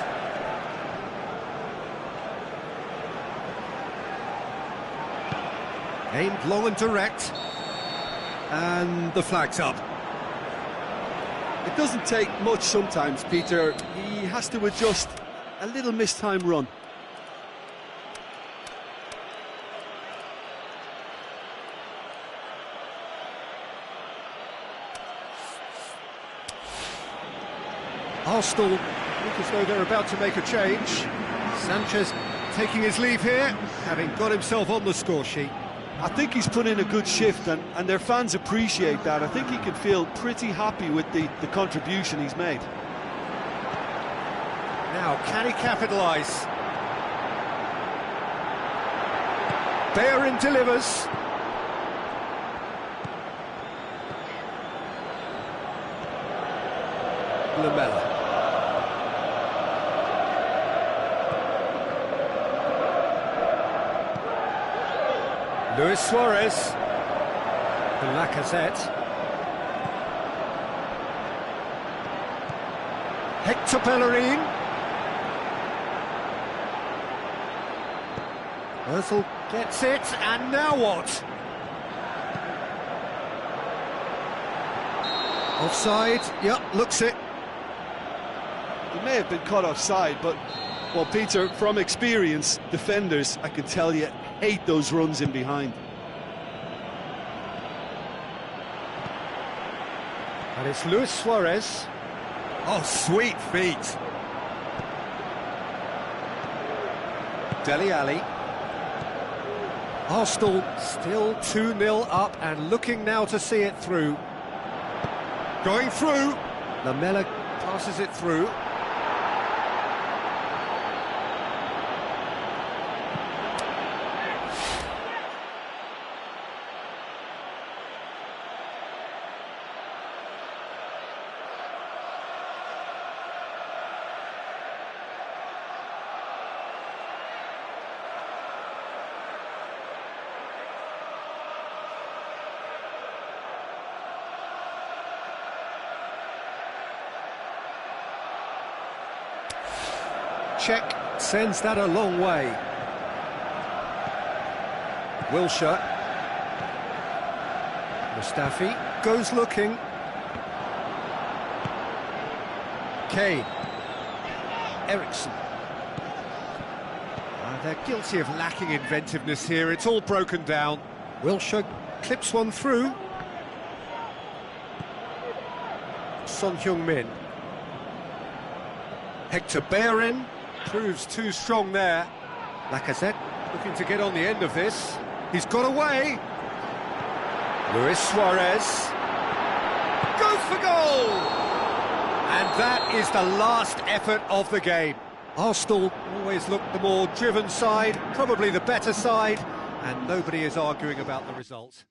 Aimed long and direct. And the flag's up. It doesn't take much sometimes, Peter. He has to adjust a little missed-time run. Arsenal look as though they're about to make a change. Sanchez taking his leave here, having got himself on the score sheet. I think he's put in a good shift, and their fans appreciate that. I think he can feel pretty happy with the contribution he's made. Now, can he capitalise? Bellerin delivers. Lamela. Luis Suarez. Lacazette. Hector Bellerin. Ozil gets it, and now what? Offside, yep, looks it. He may have been caught offside, but, well, Peter, from experience, defenders, I can tell you, hate those runs in behind. And it's Luis Suarez. Oh, sweet feet. Dele Alli. Arsenal still 2-0 up and looking now to see it through. Going through. Lamela passes it through. Check sends that a long way. Wilshere. Mustafi goes looking. Kane. Eriksen. They're guilty of lacking inventiveness here. It's all broken down. Wilshere clips one through. Son Heung-min. Hector Bellerin. Proves too strong there. Lacazette looking to get on the end of this. He's got away. Luis Suarez goes for goal! And that is the last effort of the game. Arsenal always look the more driven side, probably the better side, and nobody is arguing about the result.